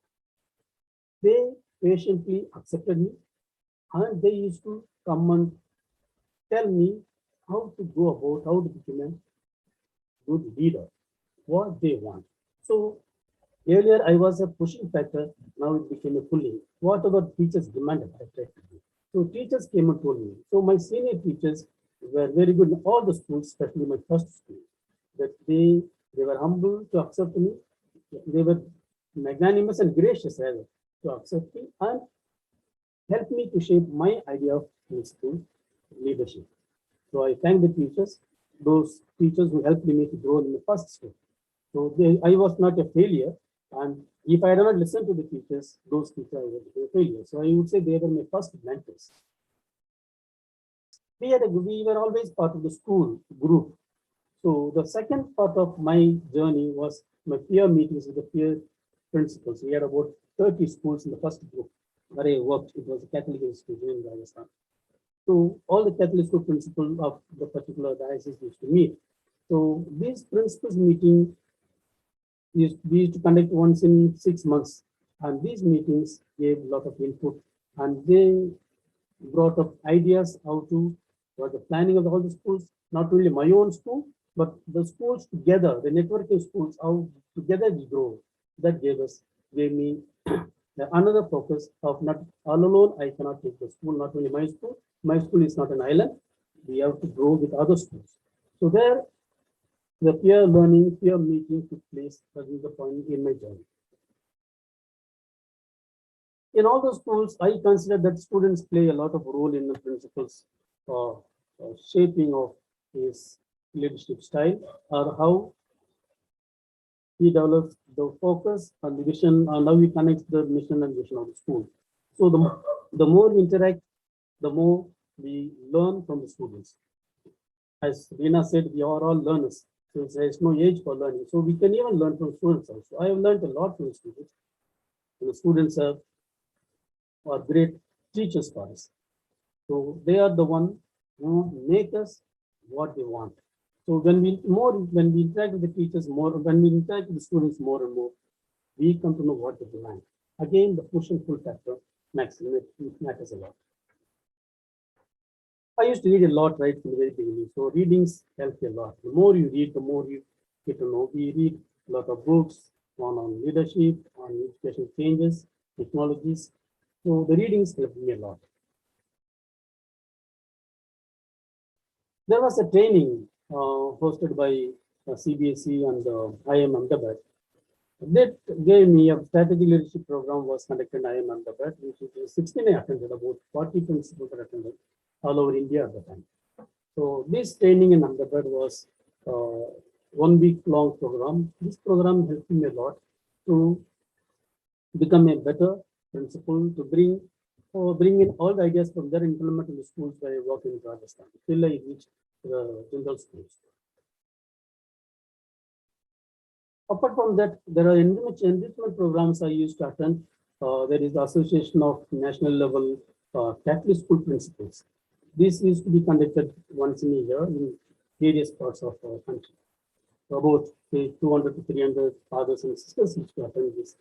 They patiently accepted me, and they used to come and tell me how to go about, how to become a good leader, what they want. So earlier I was a pushing factor, now it became a pulling. Whatever teachers demanded, I tried to do. So teachers came and told me. So my senior teachers were very good in all the schools, especially my first school, that they were humble to accept me. They were magnanimous and gracious rather to accept me and help me to shape my idea of school leadership. So I thank the teachers, those teachers who helped me to grow in the first school. So I was not a failure. And if I had not listened to the teachers, those teachers would be a failure. So I would say they were my first mentors. We were always part of the school group. So the second part of my journey was my peer meetings with the peer principals. We had about 30 schools in the first group where I worked. It was a Catholic institution in Rajasthan. So all the Catholic school principals of the particular diocese used to meet. So these principals meeting we used to conduct once in 6 months, and these meetings gave a lot of input, and they brought up ideas how to for the planning of all the schools, not only my own school, but the schools together, the networking schools, how together we grow. That gave me another focus of not all alone. I cannot take the school, not only my school. My school is not an island. We have to grow with other schools. So there, the peer learning, peer meeting took place. That is the point in my journey. In all the schools, I consider that students play a lot of role in the principal's shaping of his leadership style, or how he develops the focus and the vision, and how he connects the mission and vision of the school. So the more we interact, the more we learn from the students. As Reena said, we are all learners. So there is no age for learning. So we can even learn from students also. I have learned a lot from the students. And the students are great teachers for us. So they are the one who make us what they want. So when we interact with the teachers more, when we interact with the students more and more, we come to know what they demand. Again, the push and pull factor matters a lot. I used to read a lot right from the very beginning. So readings help a lot. The more you read, the more you get to know. We read a lot of books on leadership, on education changes, technologies. So the readings help me a lot. There was a training hosted by CBSE and IIM Ahmedabad. That gave me a strategic leadership program was conducted in IIM Ahmedabad, which is 16 I attended, about 40 principals that attended all over India at the time. So this training in Ahmedabad was 1 week long program. This program helped me a lot to become a better principal, to bring in all the ideas from there and implement in the schools where I work in Rajasthan till I reached the general schools. Apart from that, there are enrichment programs I used to attend. There is the Association of National Level Catholic School Principals. This used to be conducted once in a year in various parts of our country. About 200 to 300 fathers and sisters used to attend this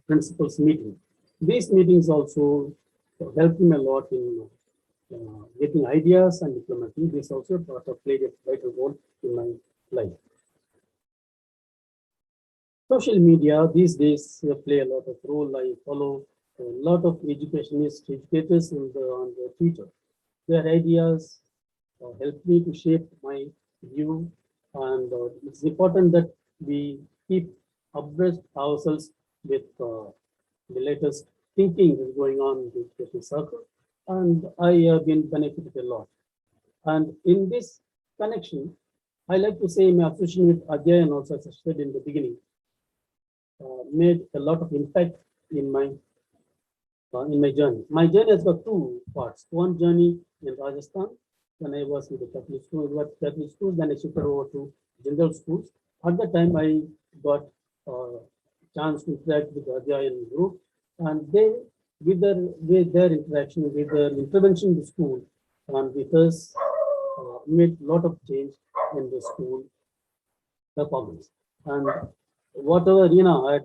principals meeting. These meetings also helped me a lot in getting ideas and implementing. This also part of played a vital role in my life. Social media these days play a lot of role. I follow a lot of educators on the Twitter. Their ideas help me to shape my view, and it's important that we keep abreast ourselves with the latest thinking that's going on in the education circle, and I have been benefited a lot. And in this connection, I like to say my association with Ajay, and also as I said in the beginning, made a lot of impact in my journey. My journey has got two parts. One journey in Rajasthan when I was with the Catholic schools, then I shifted over to general schools. At that time, I got a chance to interact with the Ajay group, and they, with their interaction, with their intervention in the school, and with us, made a lot of change in the school performance. And whatever Reena had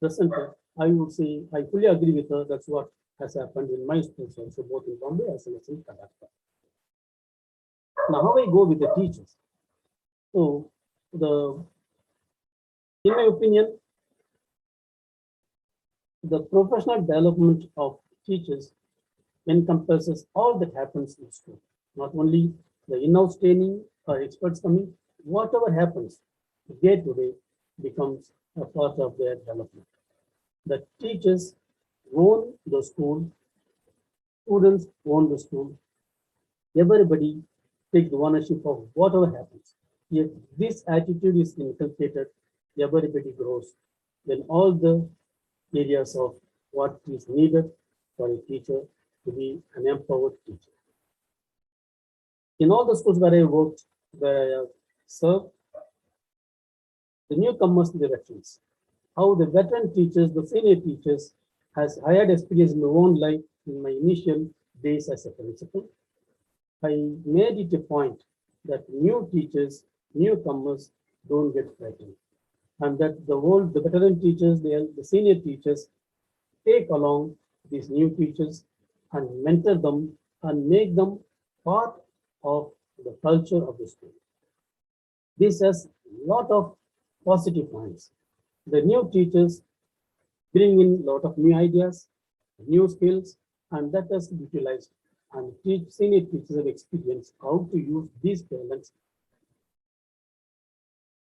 presented, I would say I fully agree with her. That's what has happened in my schools also, both in Bombay as well as in Karnataka. Now, how I go with the teachers. So, in my opinion, the professional development of teachers encompasses all that happens in school. Not only the in-house training or experts coming, whatever happens day to day becomes a part of their development. The teachers own the school, students own the school, everybody takes the ownership of whatever happens. If this attitude is inculcated, everybody grows. Then all the areas of what is needed for a teacher to be an empowered teacher. In all the schools where I worked, where I have served, the newcomers to the veterans, how the veteran teachers, the senior teachers, I had experience in my own life in my initial days as a principal. I made it a point that new teachers, newcomers don't get frightened, and that the veteran teachers, the senior teachers, take along these new teachers and mentor them and make them part of the culture of the school. This has a lot of positive points. The new teachers bring in a lot of new ideas, new skills, and that has to be utilized. And senior teachers have experience how to use these talents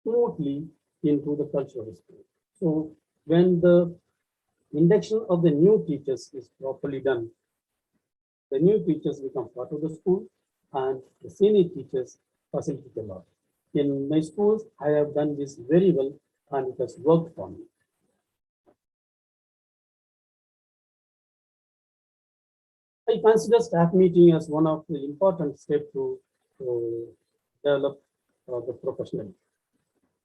smoothly into the culture of the school. So when the induction of the new teachers is properly done, the new teachers become part of the school, and the senior teachers facilitate a lot. In my schools, I have done this very well, and it has worked for me. I consider staff meeting as one of the important steps to develop the professional.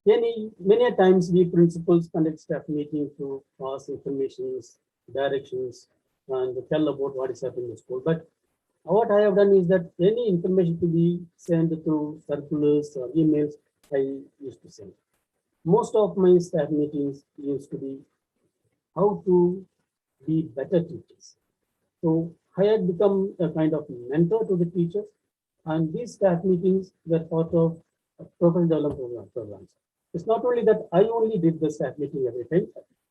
Many times we principals conduct staff meeting to pass informations, directions, and tell about what is happening in the school. But what I have done is that any information to be sent through circulars or emails, I used to send. Most of my staff meetings used to be how to be better teachers. So I had become a kind of mentor to the teachers, and these staff meetings were part of professional development programs. It's not only that I only did the staff meeting every time.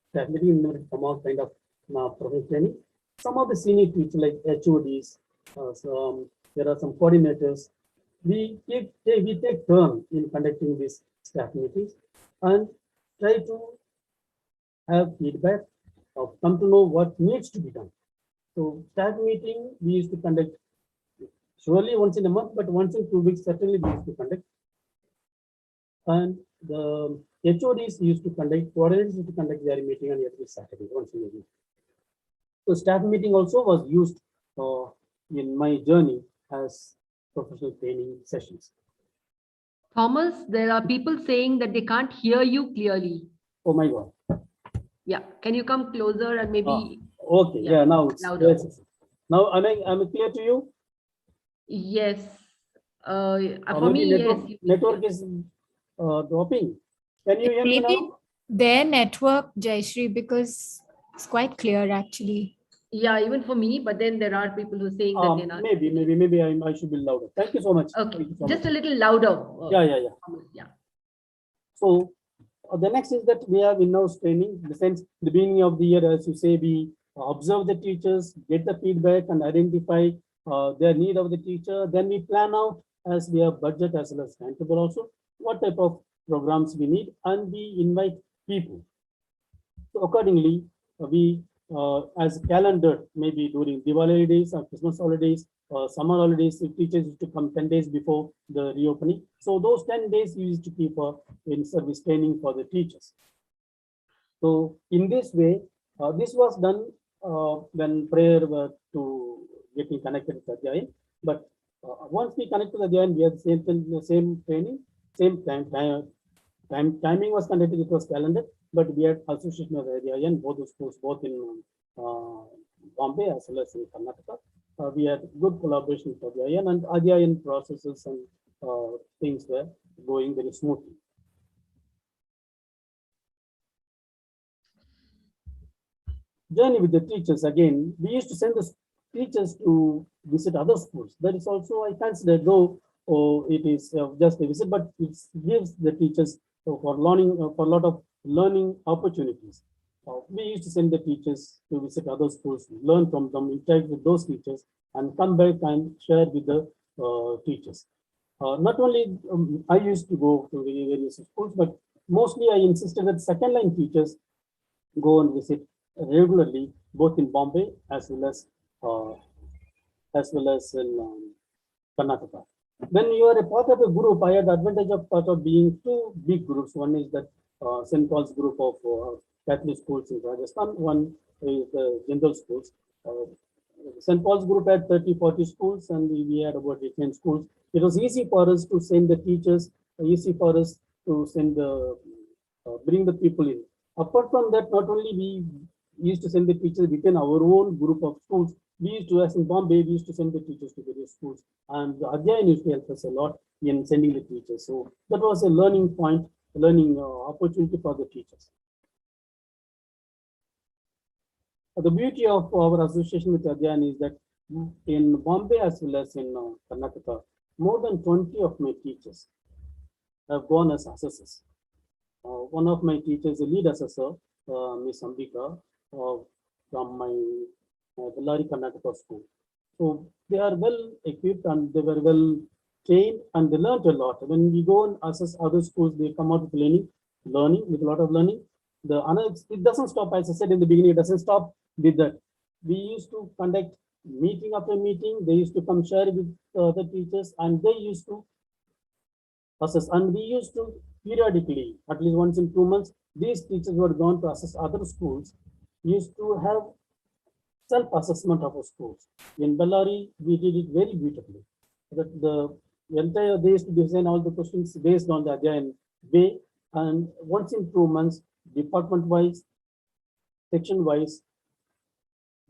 Staff meeting never come out kind of professional training. Some of the senior teachers like HODs, there are some coordinators. We take turn in conducting these staff meetings and try to have feedback or come to know what needs to be done. So staff meeting we used to conduct surely once in a month, but once in 2 weeks certainly we used to conduct. And the HODs used to conduct, coordinators used to conduct their meeting on every Saturday, once in a week. So staff meeting also was used in my journey as professional training sessions. Thomas, there are people saying that they can't hear you clearly. Oh my God. Yeah, can you come closer and maybe? Okay, yeah, now it's louder. yes. Now am I clear to you? Yes. For me, network is dropping. Can you hear me Maybe now? their network, Jayashree, because it's quite clear actually. Yeah, even for me, but then there are people who are saying that they're not. Maybe I should be louder. Thank you so much. Okay, Thank you so just much. a little louder. Yeah. Yeah. So the next is that we have in-house training. In the sense, the beginning of the year, as you say, we observe the teachers, get the feedback, and identify their need of the teacher. Then we plan out, as we have budget as well as timetable also, what type of programs we need, and we invite people. So accordingly, we as calendar, maybe during Diwali holidays or Christmas holidays, summer holidays, if teachers used to come 10 days before the reopening. So those 10 days we used to keep in-service training for the teachers. So in this way, this was done when prior to getting connected to Adhyayan. But once we connect to Adhyayan, we have the same training, same timing was conducted, it was calendar, but we had association of Adhyayan, both the schools, both in Bombay as well as in Karnataka. We had good collaboration with Adhyayan, and Adhyayan processes and things were going very smoothly. Journey with the teachers, again, we used to send the teachers to visit other schools. That is also, I consider, though it is just a visit, but it gives the teachers for learning, for a lot of learning opportunities. We used to send the teachers to visit other schools, learn from them, interact with those teachers, and come back and share with the teachers. Not only I used to go to various schools, but mostly I insisted that second line teachers go and visit regularly, both in Bombay as well as in Karnataka. When you are a part of a group, I had the advantage of part of being two big groups. One is that St. Paul's group of Catholic schools in Rajasthan. One is the general schools. St. Paul's group had 30, 40 schools, and we had about 10 schools. It was easy for us to send the teachers, easy for us to send the bring the people in. Apart from that, not only we used to send the teachers within our own group of schools, we used to, as in Bombay, we used to send the teachers to various schools, and Adhyayan used to help us a lot in sending the teachers. So that was a learning point, learning opportunity for the teachers. The beauty of our association with Adhyayan is that in Bombay as well as in Karnataka, more than 20 of my teachers have gone as assessors. One of my teachers, a lead assessor, Miss Ambika, from my Bellary Karnataka school. So they are well equipped and they were well trained and they learned a lot. When we go and assess other schools, they come out with learning with a lot of learning. It doesn't stop, as I said in the beginning, it doesn't stop with that. We used to conduct meeting after meeting. They used to come share with the teachers, and they used to assess. And we used to periodically, at least once in 2 months, these teachers who had gone to assess other schools used to have self-assessment of our schools. In Bellary, we did it very beautifully. The entire, they used to design all the questions based on the Adhyayan way, and once in 2 months, department-wise, section-wise,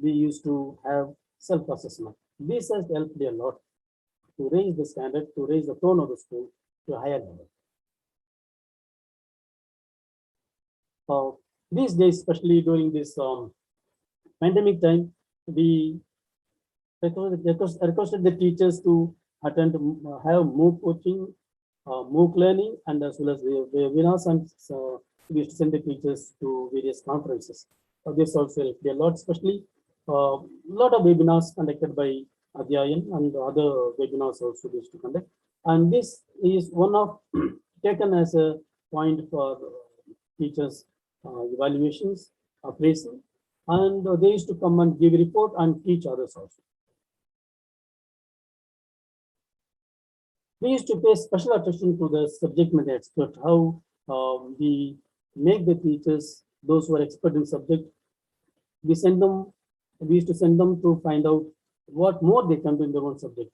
we used to have self-assessment. This has helped a lot to raise the standard, to raise the tone of the school to a higher level. These days, especially during this pandemic time, we requested the teachers to attend, have MOOC coaching, MOOC learning, and as well as the webinars, and we used to send the teachers to various conferences. This also helped a lot, especially a lot of webinars conducted by Adhyayan and other webinars also used to conduct. And this is one of taken as a point for teachers evaluations, appraisal, and they used to come and give report and teach others also. We used to pay special attention to the subject matter expert, how we make the teachers, those who are expert in subject, we used to send them to find out what more they can do in their own subject.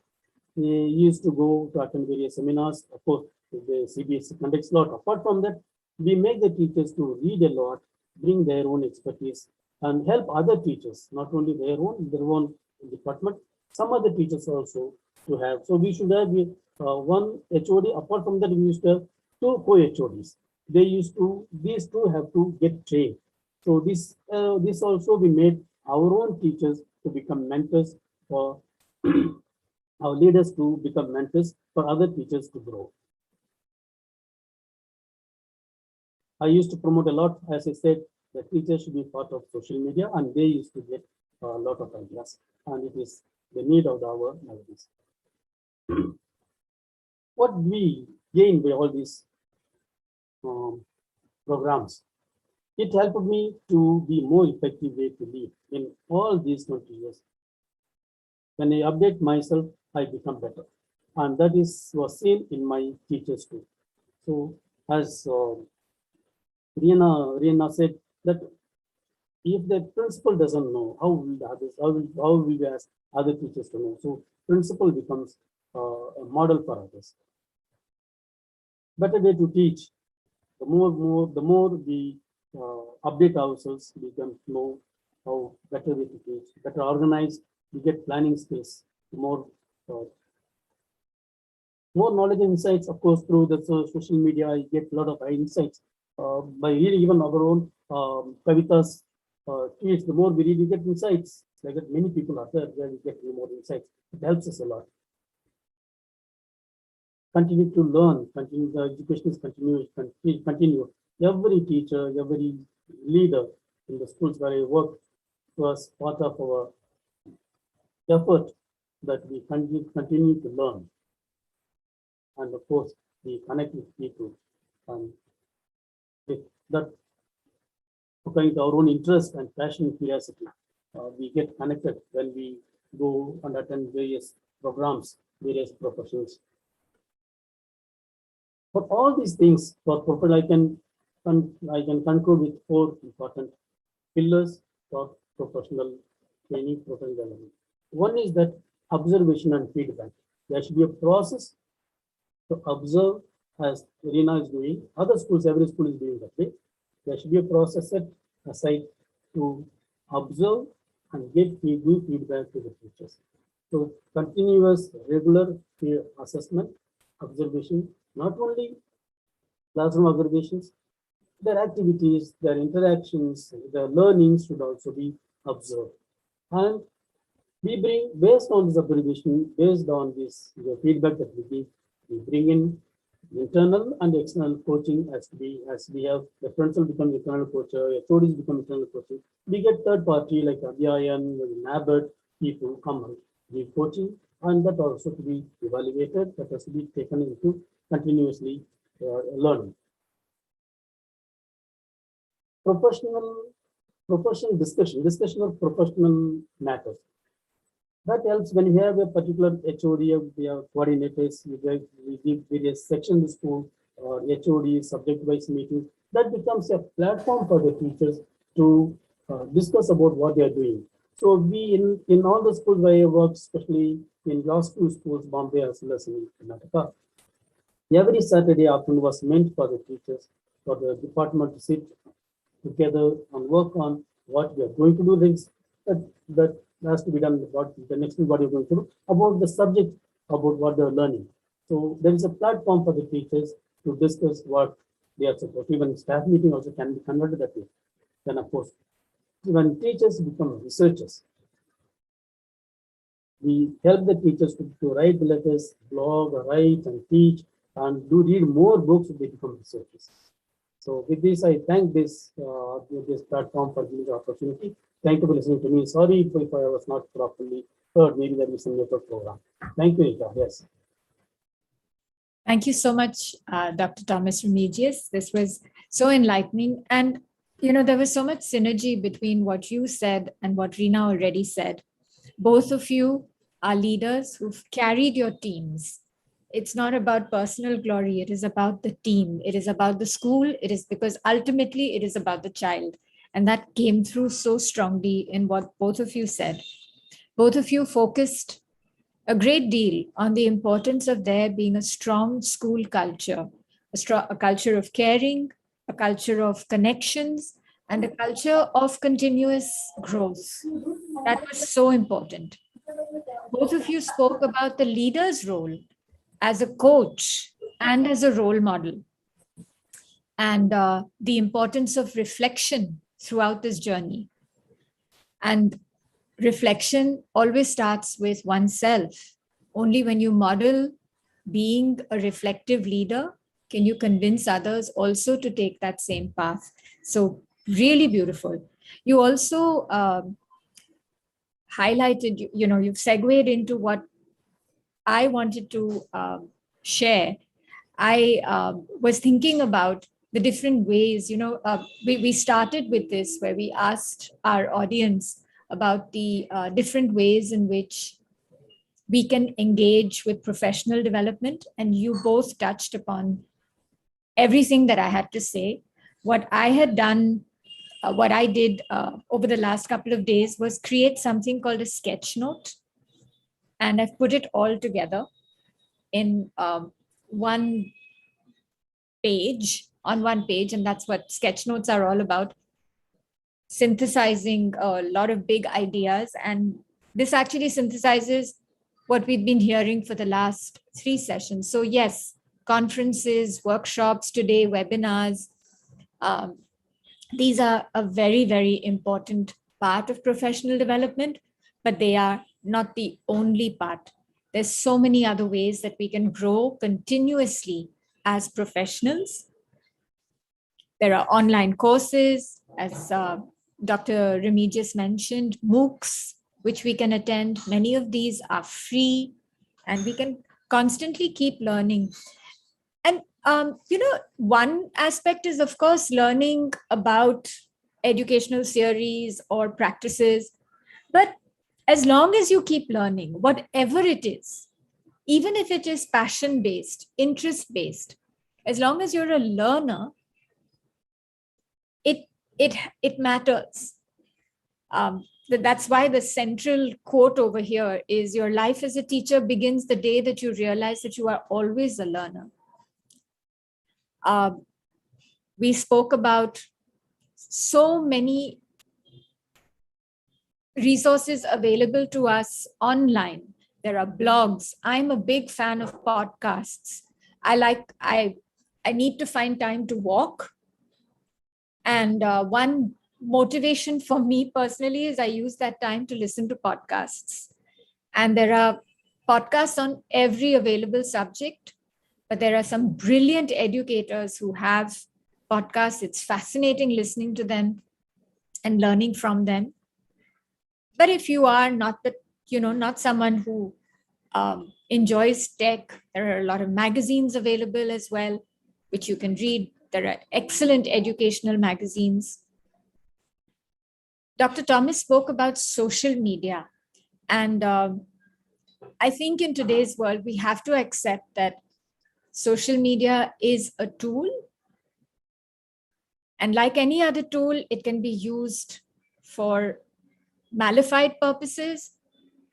We used to go to attend various seminars. Of course, the CBSE conducts a lot. Apart from that, we make the teachers to read a lot, bring their own expertise, and help other teachers, not only their own department, some other teachers also to have. So we should have one HOD. Apart from that, we used to have two co-HODs. These two have to get trained. So this also we made our own teachers to become mentors for our leaders to become mentors for other teachers to grow. I used to promote a lot, as I said, the teachers should be part of social media, and they used to get a lot of ideas, and it is the need of the hour nowadays. What we gain by all these programs, it helped me to be more effective way to lead in all these 20 years. When I update myself, I become better, and that is was seen in my teachers too. So, as Rihanna said that if the principal doesn't know, how will the others, how will we ask other teachers to know? So principal becomes a model for others. Better way to teach. The more we update ourselves, we can know how better way to teach, better organized. We get planning skills. Uh, more knowledge and insights, of course, through the social media. I get a lot of insights by reading even our own Kavita's tweets. The more we read, we get insights. Like that, many people are there where we get more insights. It helps us a lot. Continue to learn. Continue. The education is continuous. Continue. Every teacher, every leader in the schools where I work was part of our effort that we continue to learn. And of course, we connect with people, and with that, according to our own interest and passion and curiosity, we get connected when we go and attend various programs, various professions. But all these things for professional, I can conclude with 4 important pillars for professional training, professional development. One is that observation and feedback. There should be a process to observe, as Reena is doing. Other schools, every school is doing that way. There should be a process set aside to observe and give feedback to the teachers. So continuous, regular peer assessment, observation, not only classroom observations, their activities, their interactions, their learnings should also be observed. And we bring, based on this observation, based on this the feedback that we give, we bring in internal and external coaching as we have the principal become internal coach, HODs become internal coaching. We get third party like Adhyayan, NABERT, people come and give coaching, and that also to be evaluated, that has to be taken into continuously learning. Professional discussion of professional matters. That helps when you have a particular HOD, we have coordinators, we give various sections of school, HOD, subject-wise meetings. That becomes a platform for the teachers to discuss about what they are doing. So we, in all the schools where I work, especially in last 2 schools, Bombay as well as in Karnataka, every Saturday afternoon was meant for the teachers, for the department to sit together and work on what we are going to do next. That has to be done about the next thing what you're going to do, about the subject, about what they're learning. So there is a platform for the teachers to discuss what they are supposed to. Even staff meeting also can be converted that way. Then of course, when teachers become researchers, we help the teachers to write letters, blog, write and teach, and do read more books if they become researchers. So with this, I thank this platform for giving the opportunity. Thank you for listening to me. Sorry if I was not properly heard. Maybe there is some network program. Thank you, Ika. Yes. Thank you so much, Dr. Thomas Remigius. This was so enlightening. And, you know, there was so much synergy between what you said and what Reena already said. Both of you are leaders who've carried your teams. It's not about personal glory. It is about the team. It is about the school. It is because ultimately it is about the child. And that came through so strongly in what both of you said. Both of you focused a great deal on the importance of there being a strong school culture, a culture of caring, a culture of connections, and a culture of continuous growth. That was so important. Both of you spoke about the leader's role as a coach and as a role model, and the importance of reflection throughout this journey. And reflection always starts with oneself. Only when you model being a reflective leader can you convince others also to take that same path. So really beautiful. You also highlighted, you've segued into what I wanted to share. I was thinking about the different ways, we started with this where we asked our audience about the different ways in which we can engage with professional development. And you both touched upon everything that I had to say. What I had done, what I did over the last couple of days was create something called a sketch note. And I've put it all together in one page, on one page. And that's what sketch notes are all about, synthesizing a lot of big ideas. And this actually synthesizes what we've been hearing for the last 3 sessions. So yes, conferences, workshops today, webinars, these are a very, very important part of professional development, but they are not the only part. There's so many other ways that we can grow continuously as professionals. There are online courses, as Dr. Remigius mentioned, MOOCs, which we can attend. Many of these are free, and we can constantly keep learning. And, one aspect is, of course, learning about educational theories or practices. But as long as you keep learning, whatever it is, even if it is passion-based, interest-based, as long as you're a learner, it matters. That's why the central quote over here is, your life as a teacher begins the day that you realize that you are always a learner. We spoke about so many resources available to us online. There are blogs. I'm a big fan of podcasts. I need to find time to walk. And one motivation for me personally is I use that time to listen to podcasts. And there are podcasts on every available subject, but there are some brilliant educators who have podcasts. It's fascinating listening to them and learning from them. But if you are not not someone who enjoys tech, there are a lot of magazines available as well, which you can read. There are excellent educational magazines. Dr. Thomas spoke about social media. And I think in today's world, we have to accept that social media is a tool. And like any other tool, it can be used for malified purposes.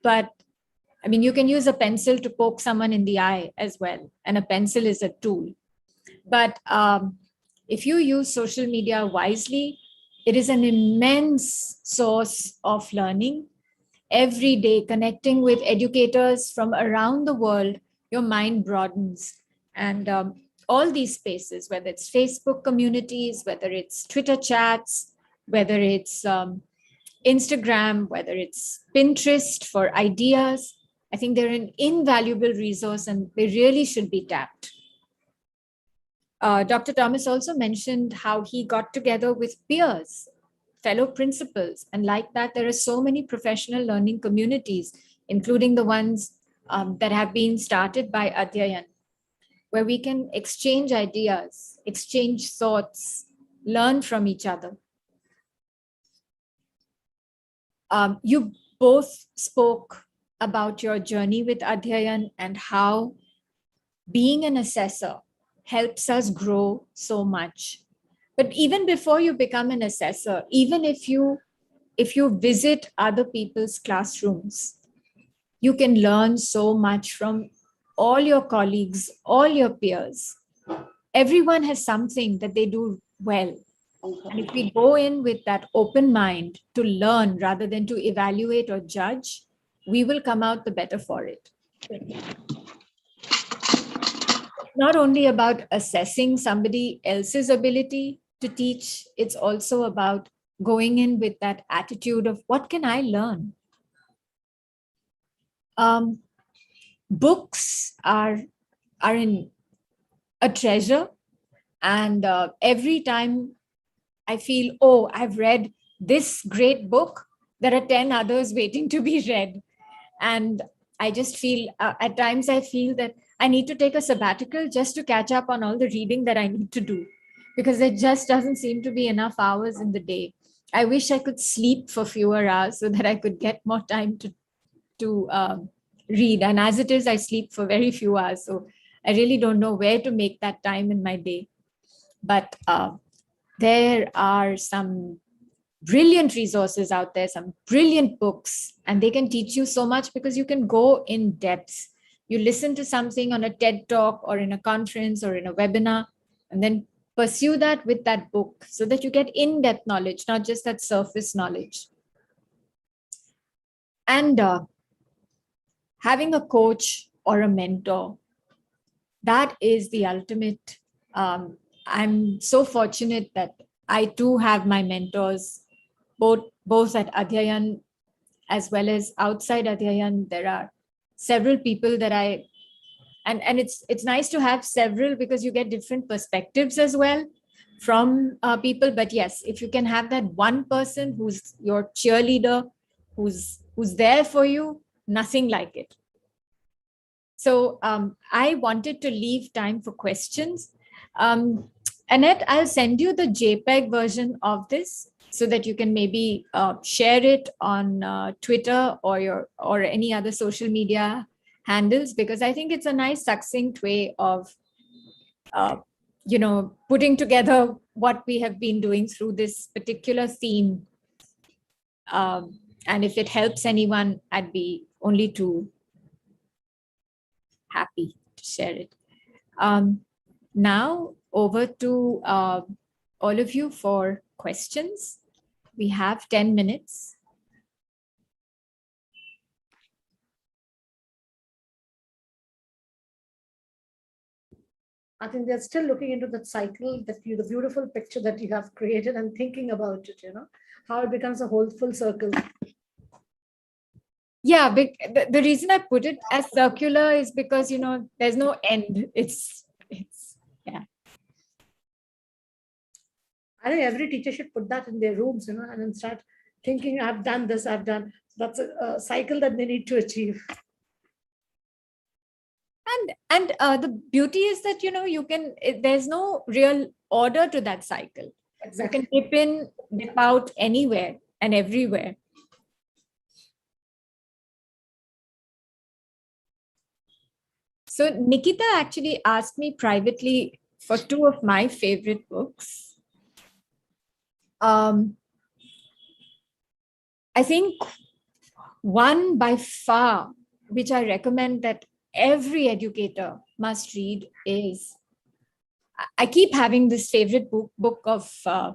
But I mean, you can use a pencil to poke someone in the eye as well. And a pencil is a tool. But if you use social media wisely, it is an immense source of learning. Every day, connecting with educators from around the world, your mind broadens. And all these spaces, whether it's Facebook communities, whether it's Twitter chats, whether it's Instagram, whether it's Pinterest for ideas, I think they're an invaluable resource and they really should be tapped. Dr. Thomas also mentioned how he got together with peers, fellow principals. And like that, there are so many professional learning communities, including the ones that have been started by Adhyayan, where we can exchange ideas, exchange thoughts, learn from each other. You both spoke about your journey with Adhyayan and how being an assessor helps us grow so much. But even before you become an assessor, even if you visit other people's classrooms, you can learn so much from all your colleagues, all your peers. Everyone has something that they do well. And if we go in with that open mind to learn rather than to evaluate or judge, we will come out the better for it. Not only about assessing somebody else's ability to teach, it's also about going in with that attitude of what can I learn? Books are in a treasure, and every time I feel, oh, I've read this great book, there are 10 others waiting to be read. And I just feel, at times I feel that I need to take a sabbatical just to catch up on all the reading that I need to do, because there just doesn't seem to be enough hours in the day. I wish I could sleep for fewer hours so that I could get more time to read. And as it is, I sleep for very few hours. So I really don't know where to make that time in my day. But there are some brilliant resources out there, some brilliant books, and they can teach you so much because you can go in depth. You listen to something on a TED talk or in a conference or in a webinar, and then pursue that with that book so that you get in-depth knowledge, not just that surface knowledge. And having a coach or a mentor, that is the ultimate. I'm so fortunate that I too have my mentors, both at Adhyayan as well as outside Adhyayan. There are several people that and it's nice to have several because you get different perspectives as well from people. But yes, if you can have that one person who's your cheerleader, who's there for you, nothing like it. So I wanted to leave time for questions. Annette, I'll send you the JPEG version of this so that you can maybe share it on Twitter or any other social media handles, because I think it's a nice succinct way of putting together what we have been doing through this particular theme. And if it helps anyone, I'd be only too happy to share it. Now over to all of you for questions. We have 10 minutes. I think they're still looking into that cycle, the beautiful picture that you have created and thinking about it, how it becomes a whole full circle. Yeah, the reason I put it as circular is because, there's no end. It's yeah. I think every teacher should put that in their rooms, and then start thinking, I've done this, I've done. That's a cycle that they need to achieve. And the beauty is that, you can, there's no real order to that cycle. Exactly. You can dip in, dip out anywhere and everywhere. So Nikita actually asked me privately for two of my favorite books. I think one by far, which I recommend that every educator must read, is, I keep having this favorite book of, I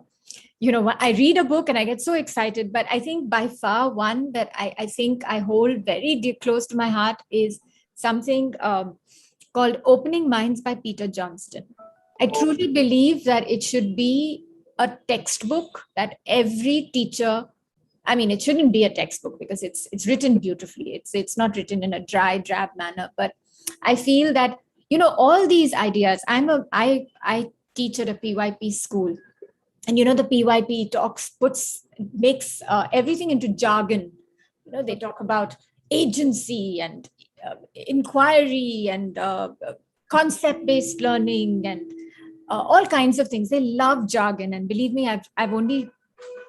read a book and I get so excited, but I think by far one that I think I hold very close to my heart is something called Opening Minds by Peter Johnston. I truly believe that it should be a textbook that every teacher, I mean, it shouldn't be a textbook because it's written beautifully. It's not written in a dry, drab manner, but I feel that, all these ideas, I teach at a PYP school, and, the PYP makes everything into jargon. They talk about agency and inquiry and concept-based learning and all kinds of things. They love jargon, and believe me, I've only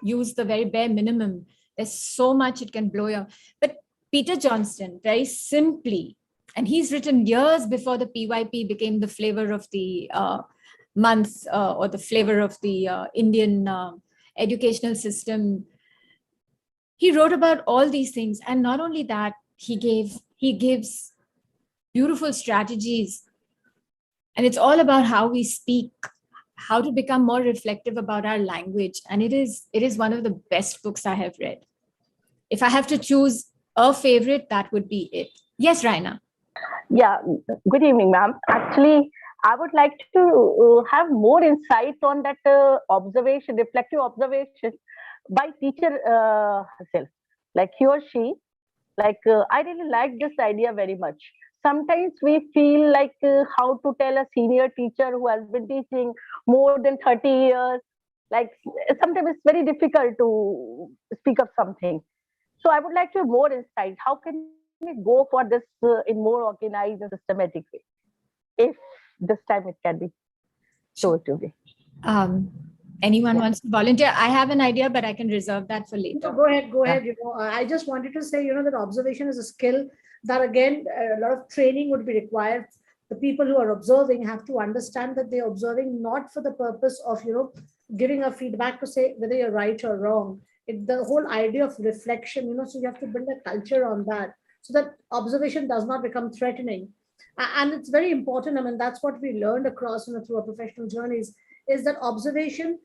used the very bare minimum. There's so much it can blow you. But Peter Johnston, very simply, and he's written years before the PYP became the flavor of the month or the flavor of the Indian educational system. He wrote about all these things, and not only that, he gives beautiful strategies, and it's all about how we speak, how to become more reflective about our language. And it is one of the best books I have read. If I have to choose a favorite, that would be it. Yes, Raina. Yeah, good evening, ma'am. Actually, I would like to have more insight on that observation, reflective observation. by teacher herself, like he or she. Like I really like this idea very much. Sometimes we feel like how to tell a senior teacher who has been teaching more than 30 years. Like sometimes it's very difficult to speak of something. So I would like to have more insight. How can we go for this in more organized and systematic way? If this time it can be so to be. Um, anyone wants to volunteer? I have an idea, but I can reserve that for later. Go ahead, go ahead. I just wanted to say, that observation is a skill that, again, a lot of training would be required. The people who are observing have to understand that they're observing not for the purpose of, giving a feedback to say whether you're right or wrong. The whole idea of reflection, so you have to build a culture on that so that observation does not become threatening. And it's very important. I mean, that's what we learned across, through our professional journeys, is that observation,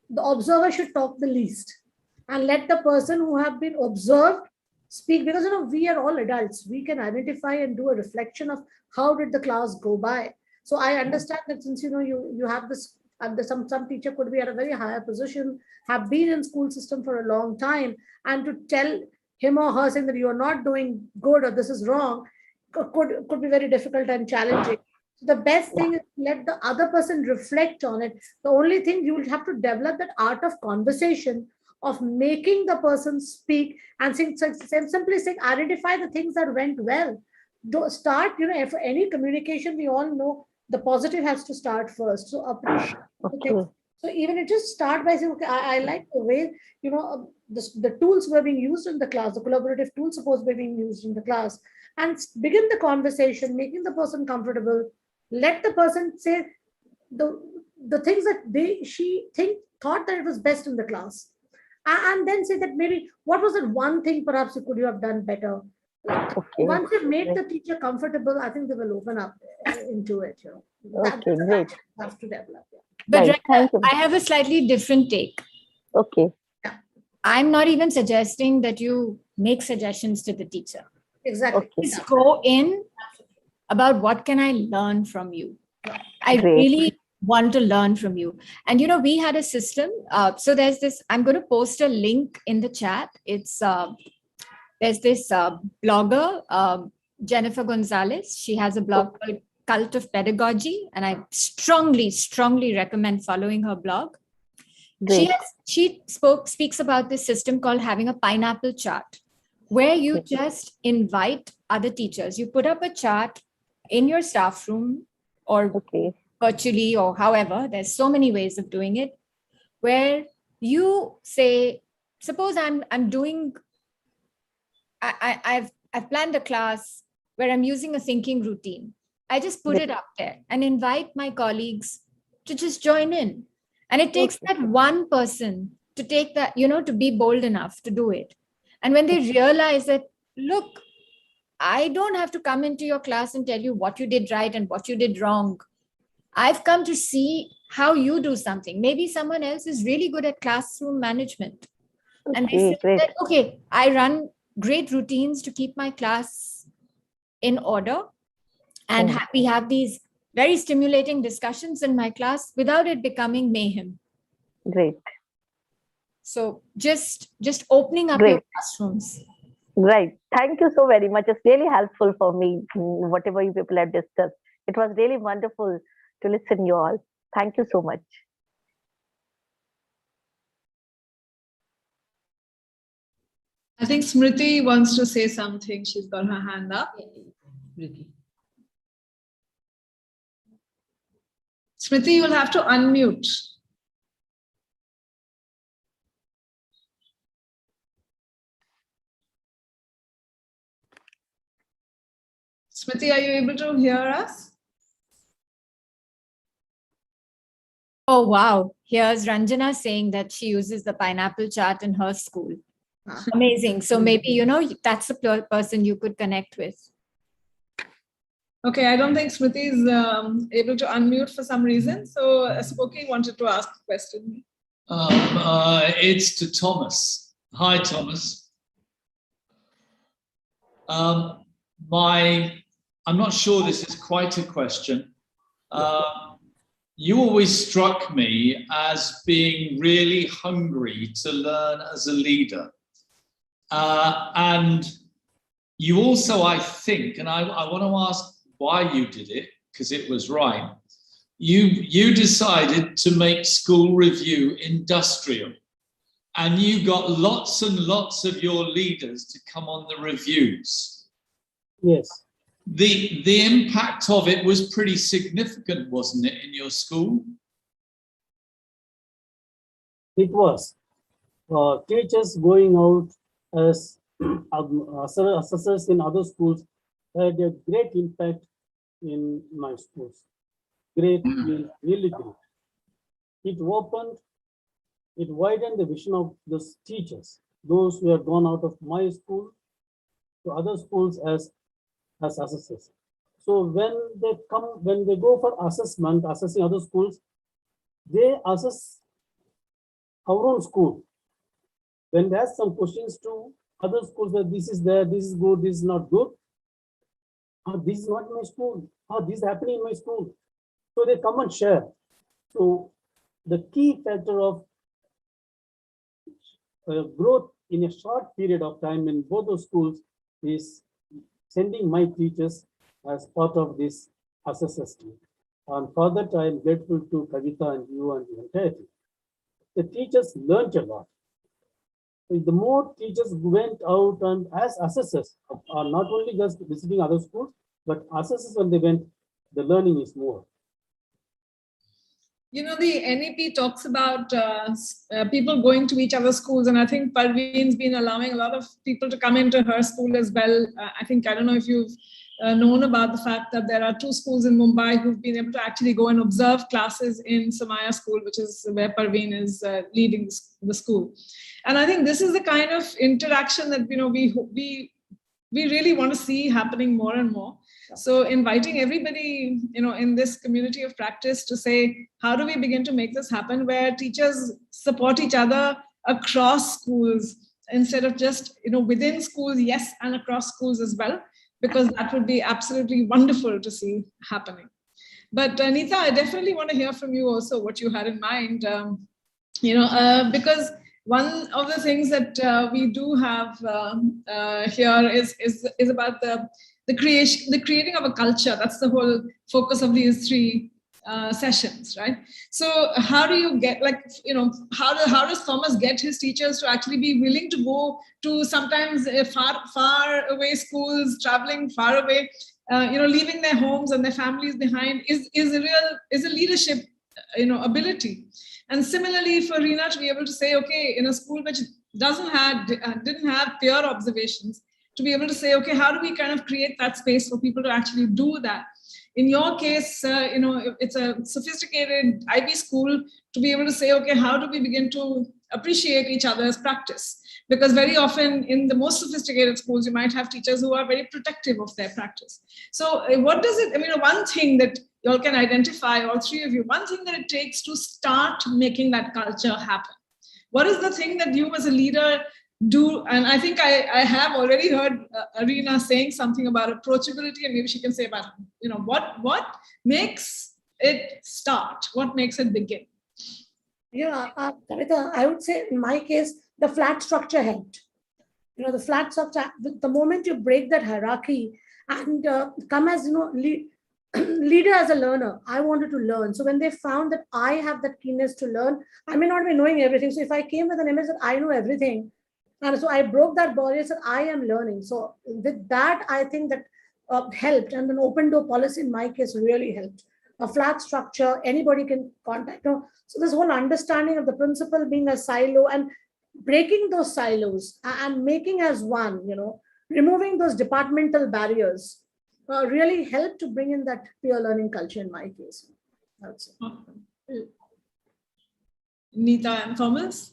the observer should talk the least and let the person who have been observed speak, because we are all adults. We can identify and do a reflection of how did the class go by. So I understand that since you have this, some teacher could be at a very higher position, have been in school system for a long time, and to tell him or her saying that you are not doing good or this is wrong could be very difficult and challenging. So the best thing is let the other person reflect on it. The only thing, you will have to develop that art of conversation, of making the person speak and simply saying, identify the things that went well. Don't start, for any communication, we all know the positive has to start first. So appreciate the things. So even it just start by saying, okay, I like the way, the tools were being used in the class, the collaborative tools supposed to be being used in the class, and begin the conversation, making the person comfortable. Let the person say the things that she thought that it was best in the class, and then say that maybe what was that one thing perhaps you have done better. Once you make the teacher comfortable, I think they will open up into it. Great. Have to develop. But right, I have a slightly different take. Okay. I'm not even suggesting that you make suggestions to the teacher. Exactly. Just go in about what can I learn from you. I really want to learn from you. And we had a system. So there's this. I'm going to post a link in the chat. It's there's this blogger, Jennifer Gonzalez. She has a blog called Cult of Pedagogy, and I strongly recommend following her blog. She speaks about this system called having a pineapple chart, where you just invite other teachers. You put up a chart in your staff room or virtually or however. There's so many ways of doing it, where you say, suppose I'm doing. I've planned a class where I'm using a thinking routine. I just put it up there and invite my colleagues to just join in. And it takes that one person to take that, to be bold enough to do it. And when they realize that, look, I don't have to come into your class and tell you what you did right and what you did wrong. I've come to see how you do something. Maybe someone else is really good at classroom management. And they say that, okay, I run great routines to keep my class in order. And we have these very stimulating discussions in my class without it becoming mayhem. Great. So just opening up your classrooms. Right. Thank you so very much. It's really helpful for me, whatever you people have discussed. It was really wonderful to listen you all. Thank you so much. I think Smriti wants to say something. She's got her hand up. Smriti, you'll have to unmute. Smriti, are you able to hear us? Oh, wow. Here's Ranjana saying that she uses the pineapple chart in her school. Amazing. So maybe, that's the person you could connect with. Okay, I don't think Smriti is able to unmute for some reason. So Spoky wanted to ask a question. It's to Thomas. Hi, Thomas. I'm not sure this is quite a question. you always struck me as being really hungry to learn as a leader. And you also, I think, and I want to ask why you did it, because it was right. You decided to make school review industrial, and you got lots and lots of your leaders to come on the reviews. Yes. The impact of it was pretty significant, wasn't it, in your school? It was. Teachers going out as assessors in other schools had a great impact in my schools. Great, means really great. It widened the vision of the teachers, those who had gone out of my school to other schools as assessors. So when they go for assessment, assessing other schools, they assess our own school. When they ask some questions to other schools that this is there, this is good, this is not good. This is not my school. This is happening in my school. So they come and share. So the key factor of growth in a short period of time in both those schools is sending my teachers as part of this assessors team. And for that, I am grateful to Kavita and you and the entire team. The teachers learned a lot. The more teachers went out and as assessors, are not only just visiting other schools, but assessors when they went, the learning is more. You know, the NEP talks about people going to each other's schools, and I think Parveen's been allowing a lot of people to come into her school as well. I don't know if you've known about the fact that there are 2 schools in Mumbai who've been able to actually go and observe classes in Samaya School, which is where Parveen is leading the school. And I think this is the kind of interaction that we really want to see happening more and more. So inviting everybody, in this community of practice to say, how do we begin to make this happen where teachers support each other across schools instead of just, within schools, yes, and across schools as well, because that would be absolutely wonderful to see happening. But Neeta, I definitely want to hear from you also what you had in mind, because one of the things that we do have here is about the creating of a culture. That's the whole focus of these 3 sessions, right? So how do you get, how does Thomas get his teachers to actually be willing to go to sometimes far away schools, traveling far away, leaving their homes and their families behind is a leadership, ability. And similarly for Reena to be able to say, okay, in a school which didn't have peer observations, to be able to say, okay, how do we kind of create that space for people to actually do that? In your case, it's a sophisticated IB school, to be able to say, okay, how do we begin to appreciate each other's practice? Because very often in the most sophisticated schools, you might have teachers who are very protective of their practice. So what does it, one thing that you all can identify, all 3 of you, one thing that it takes to start making that culture happen. What is the thing that you as a leader do? And I think I have already heard Reena saying something about approachability, and maybe she can say about, what makes it start? What makes it begin? Yeah, Kavita, I would say in my case, the flat structure helped. The flat structure, the moment you break that hierarchy and come as, leader as a learner, I wanted to learn. So when they found that I have that keenness to learn, I may not be knowing everything. So if I came with an image that I know everything, and so I broke that barrier, said I am learning. So with that, I think that helped. And an open door policy in my case really helped. A flat structure, anybody can contact. So this whole understanding of the principal being a silo and breaking those silos and making as one, removing those departmental barriers really helped to bring in that peer learning culture in my case. That's it. Awesome. Neeta and Thomas?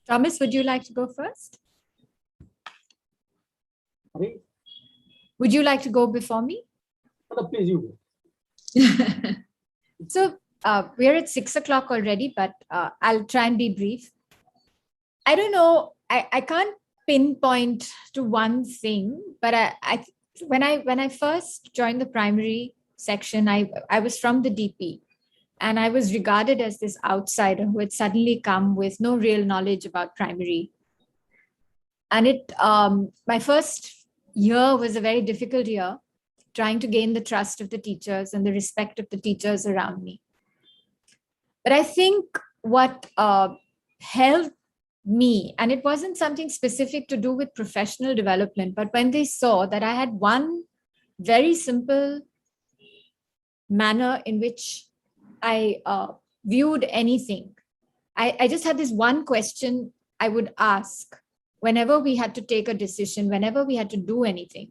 Thomas, would you like to go first? Sorry? Would you like to go before me? Please, you go. So we're at 6 o'clock already, but I'll try and be brief. I don't know. I can't pinpoint to one thing, but when I first joined the primary, section. I was from the DP, and I was regarded as this outsider who had suddenly come with no real knowledge about primary. And my first year was a very difficult year, trying to gain the trust of the teachers and the respect of the teachers around me. But I think what helped me, and it wasn't something specific to do with professional development, but when they saw that I had one very simple manner in which I viewed anything, I just had this one question I would ask whenever we had to take a decision, whenever we had to do anything.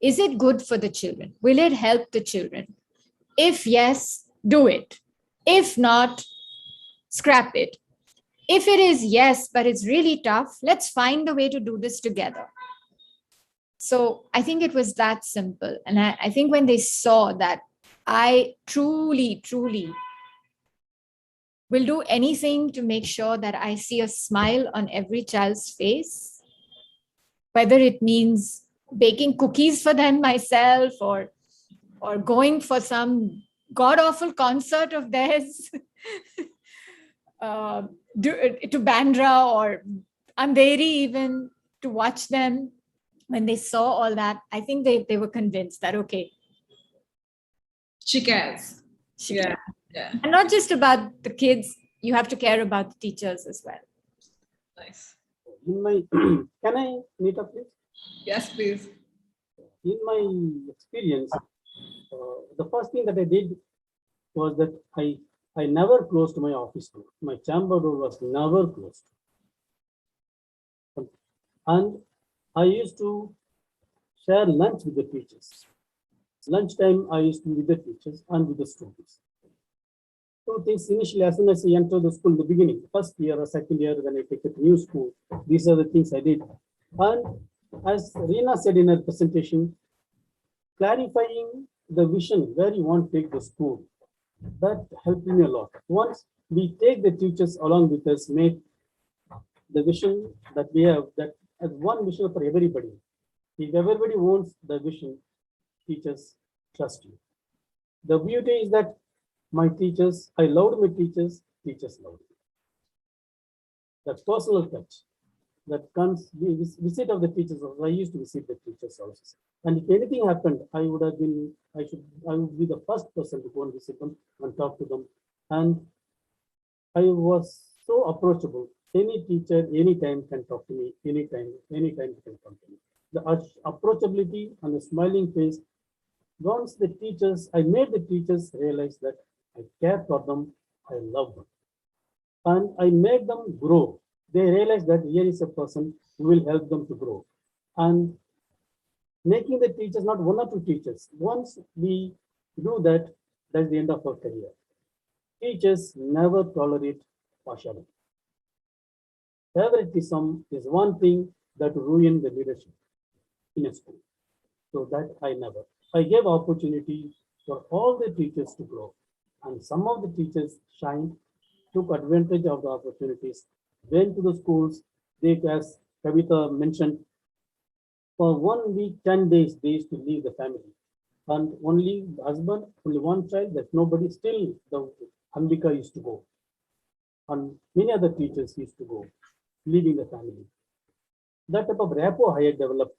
Is it good for the children? Will it help the children? If yes, do it. If not, scrap it. If it is yes, but it's really tough, let's find a way to do this together. So I think it was that simple. And I think when they saw that I truly, truly will do anything to make sure that I see a smile on every child's face, whether it means baking cookies for them myself or going for some god-awful concert of theirs to Bandra or Andheri even, to watch them. When they saw all that, I think they were convinced that, okay. She cares. Yeah. And not just about the kids, you have to care about the teachers as well. Nice. In my, can I meet up, please? Yes, please. In my experience, the first thing that I did was that I never closed my office door. My chamber door was never closed. And I used to share lunch with the teachers. Lunchtime, I used to be with the teachers and with the students. Two things initially, as soon as I entered the school in the beginning, first year or second year, when I take a new school, these are the things I did. And as Reena said in her presentation, clarifying the vision where you want to take the school, that helped me a lot. Once we take the teachers along with us, make the vision that we have, that as one vision for everybody. If everybody wants the vision, teachers trust you. The beauty is that my teachers, I loved my teachers, teachers loved me. That personal touch that comes, visit of the teachers. I used to visit the teachers also. And if anything happened, I would be the first person to go and visit them and talk to them. And I was so approachable. Any teacher, anytime can talk to me, anytime can come to me. The approachability and the smiling face, once the teachers, I made the teachers realize that I care for them, I love them. And I made them grow. They realized that here is a person who will help them to grow. And making the teachers not one or two teachers. Once we do that, that's the end of our career. Teachers never tolerate partiality. Favoritism is one thing that ruins the leadership in a school. So that I never. I gave opportunity for all the teachers to grow. And some of the teachers shined, took advantage of the opportunities, went to the schools. They, as Kavita mentioned, for 1 week, 10 days, they used to leave the family. And only the husband, only one child, that nobody, still the Ambika used to go. And many other teachers used to go, leaving the family. That type of rapport I had developed.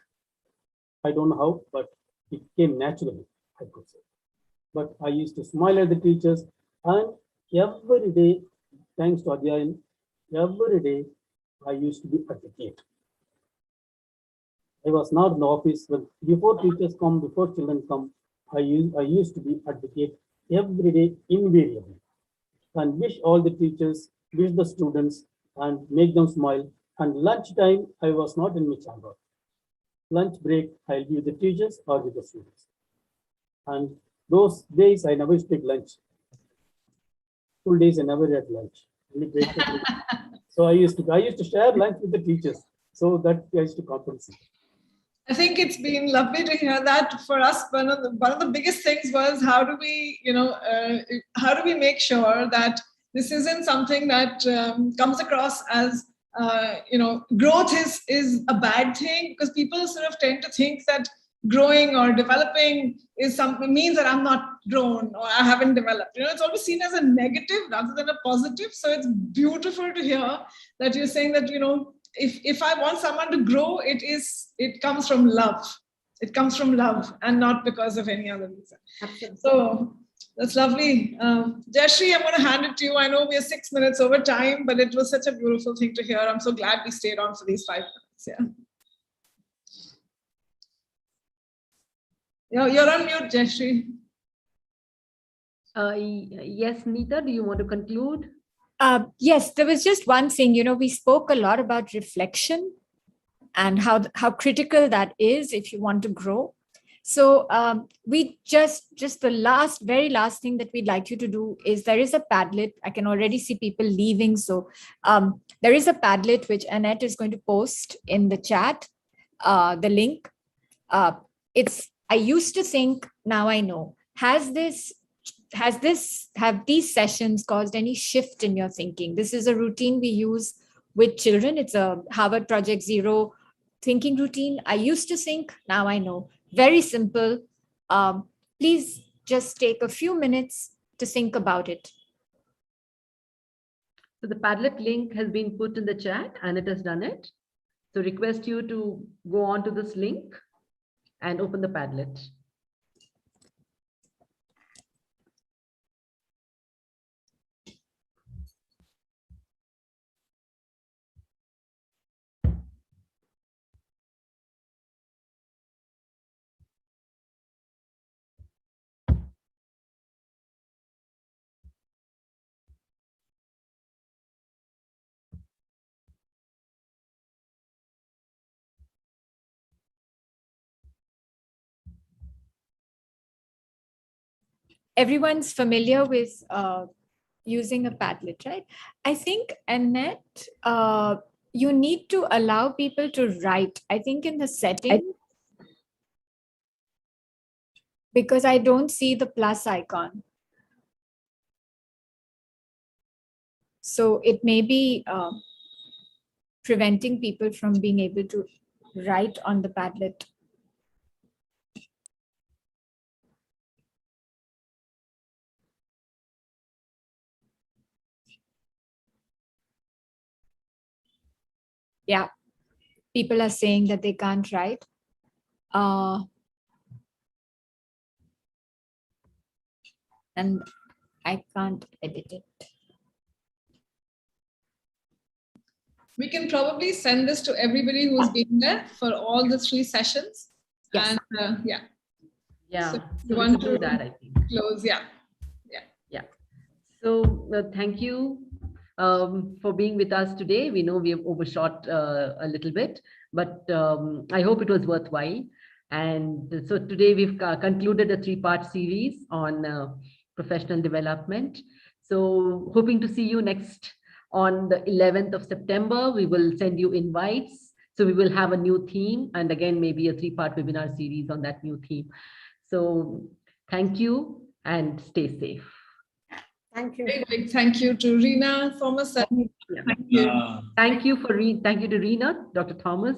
I don't know how, but it came naturally, I could say. But I used to smile at the teachers, and every day, thanks to Adhyayan, every day I used to be at the gate. I was not in the office. When before teachers come, before children come, I used to be at the gate every day, invariably, and wish all the teachers, wish the students, and make them smile. And lunchtime, I was not in my chamber. Lunch break, I'll be with the teachers or with the students. And those days, I never used to take lunch. Full days, I never had lunch. Only break. So I used to share lunch with the teachers. So that I used to compensate. I think it's been lovely to hear that. For us, one of the biggest things was how do we make sure that this isn't something that comes across as growth is a bad thing, because people sort of tend to think that growing or developing is something means that I'm not grown or I haven't developed. It's always seen as a negative rather than a positive. So it's beautiful to hear that you're saying that, if I want someone to grow, it comes from love. It comes from love and not because of any other reason. Absolutely. So that's lovely. Jayashree, I'm going to hand it to you. I know we are 6 minutes over time, but it was such a beautiful thing to hear. I'm so glad we stayed on for these 5 minutes. Yeah. You're on mute, Jayashree. Yes, Neeta, do you want to conclude? Yes, there was just one thing, we spoke a lot about reflection and how critical that is if you want to grow. So we just the very last thing that we'd like you to do is there is a Padlet. I can already see people leaving. So there is a Padlet which Annette is going to post in the chat, the link. I used to think, now I know. Have these sessions caused any shift in your thinking? This is a routine we use with children. It's a Harvard Project Zero thinking routine. I used to think, now I know. Very simple. Please just take a few minutes to think about it. So the Padlet link has been put in the chat and it has done it. So request you to go on to this link and open the Padlet. Everyone's familiar with using a Padlet, right? I think, Annette, you need to allow people to write. I think in the setting, because I don't see the plus icon. So it may be preventing people from being able to write on the Padlet. Yeah, people are saying that they can't write. And I can't edit it. We can probably send this to everybody who's been there for all the 3 sessions. Yes. And Yeah, so so you we want should to do that, I think. close. Yeah. So thank you for being with us today. We know we have overshot a little bit, but I hope it was worthwhile. And so today we've concluded a 3-part series on professional development. So hoping to see you next on the 11th of September. We will send you invites. So we will have a new theme and again, maybe a 3-part webinar series on that new theme. So thank you and stay safe. Thank you. Very big thank you to Reena Thomas. Thank you to Reena, Dr. Thomas.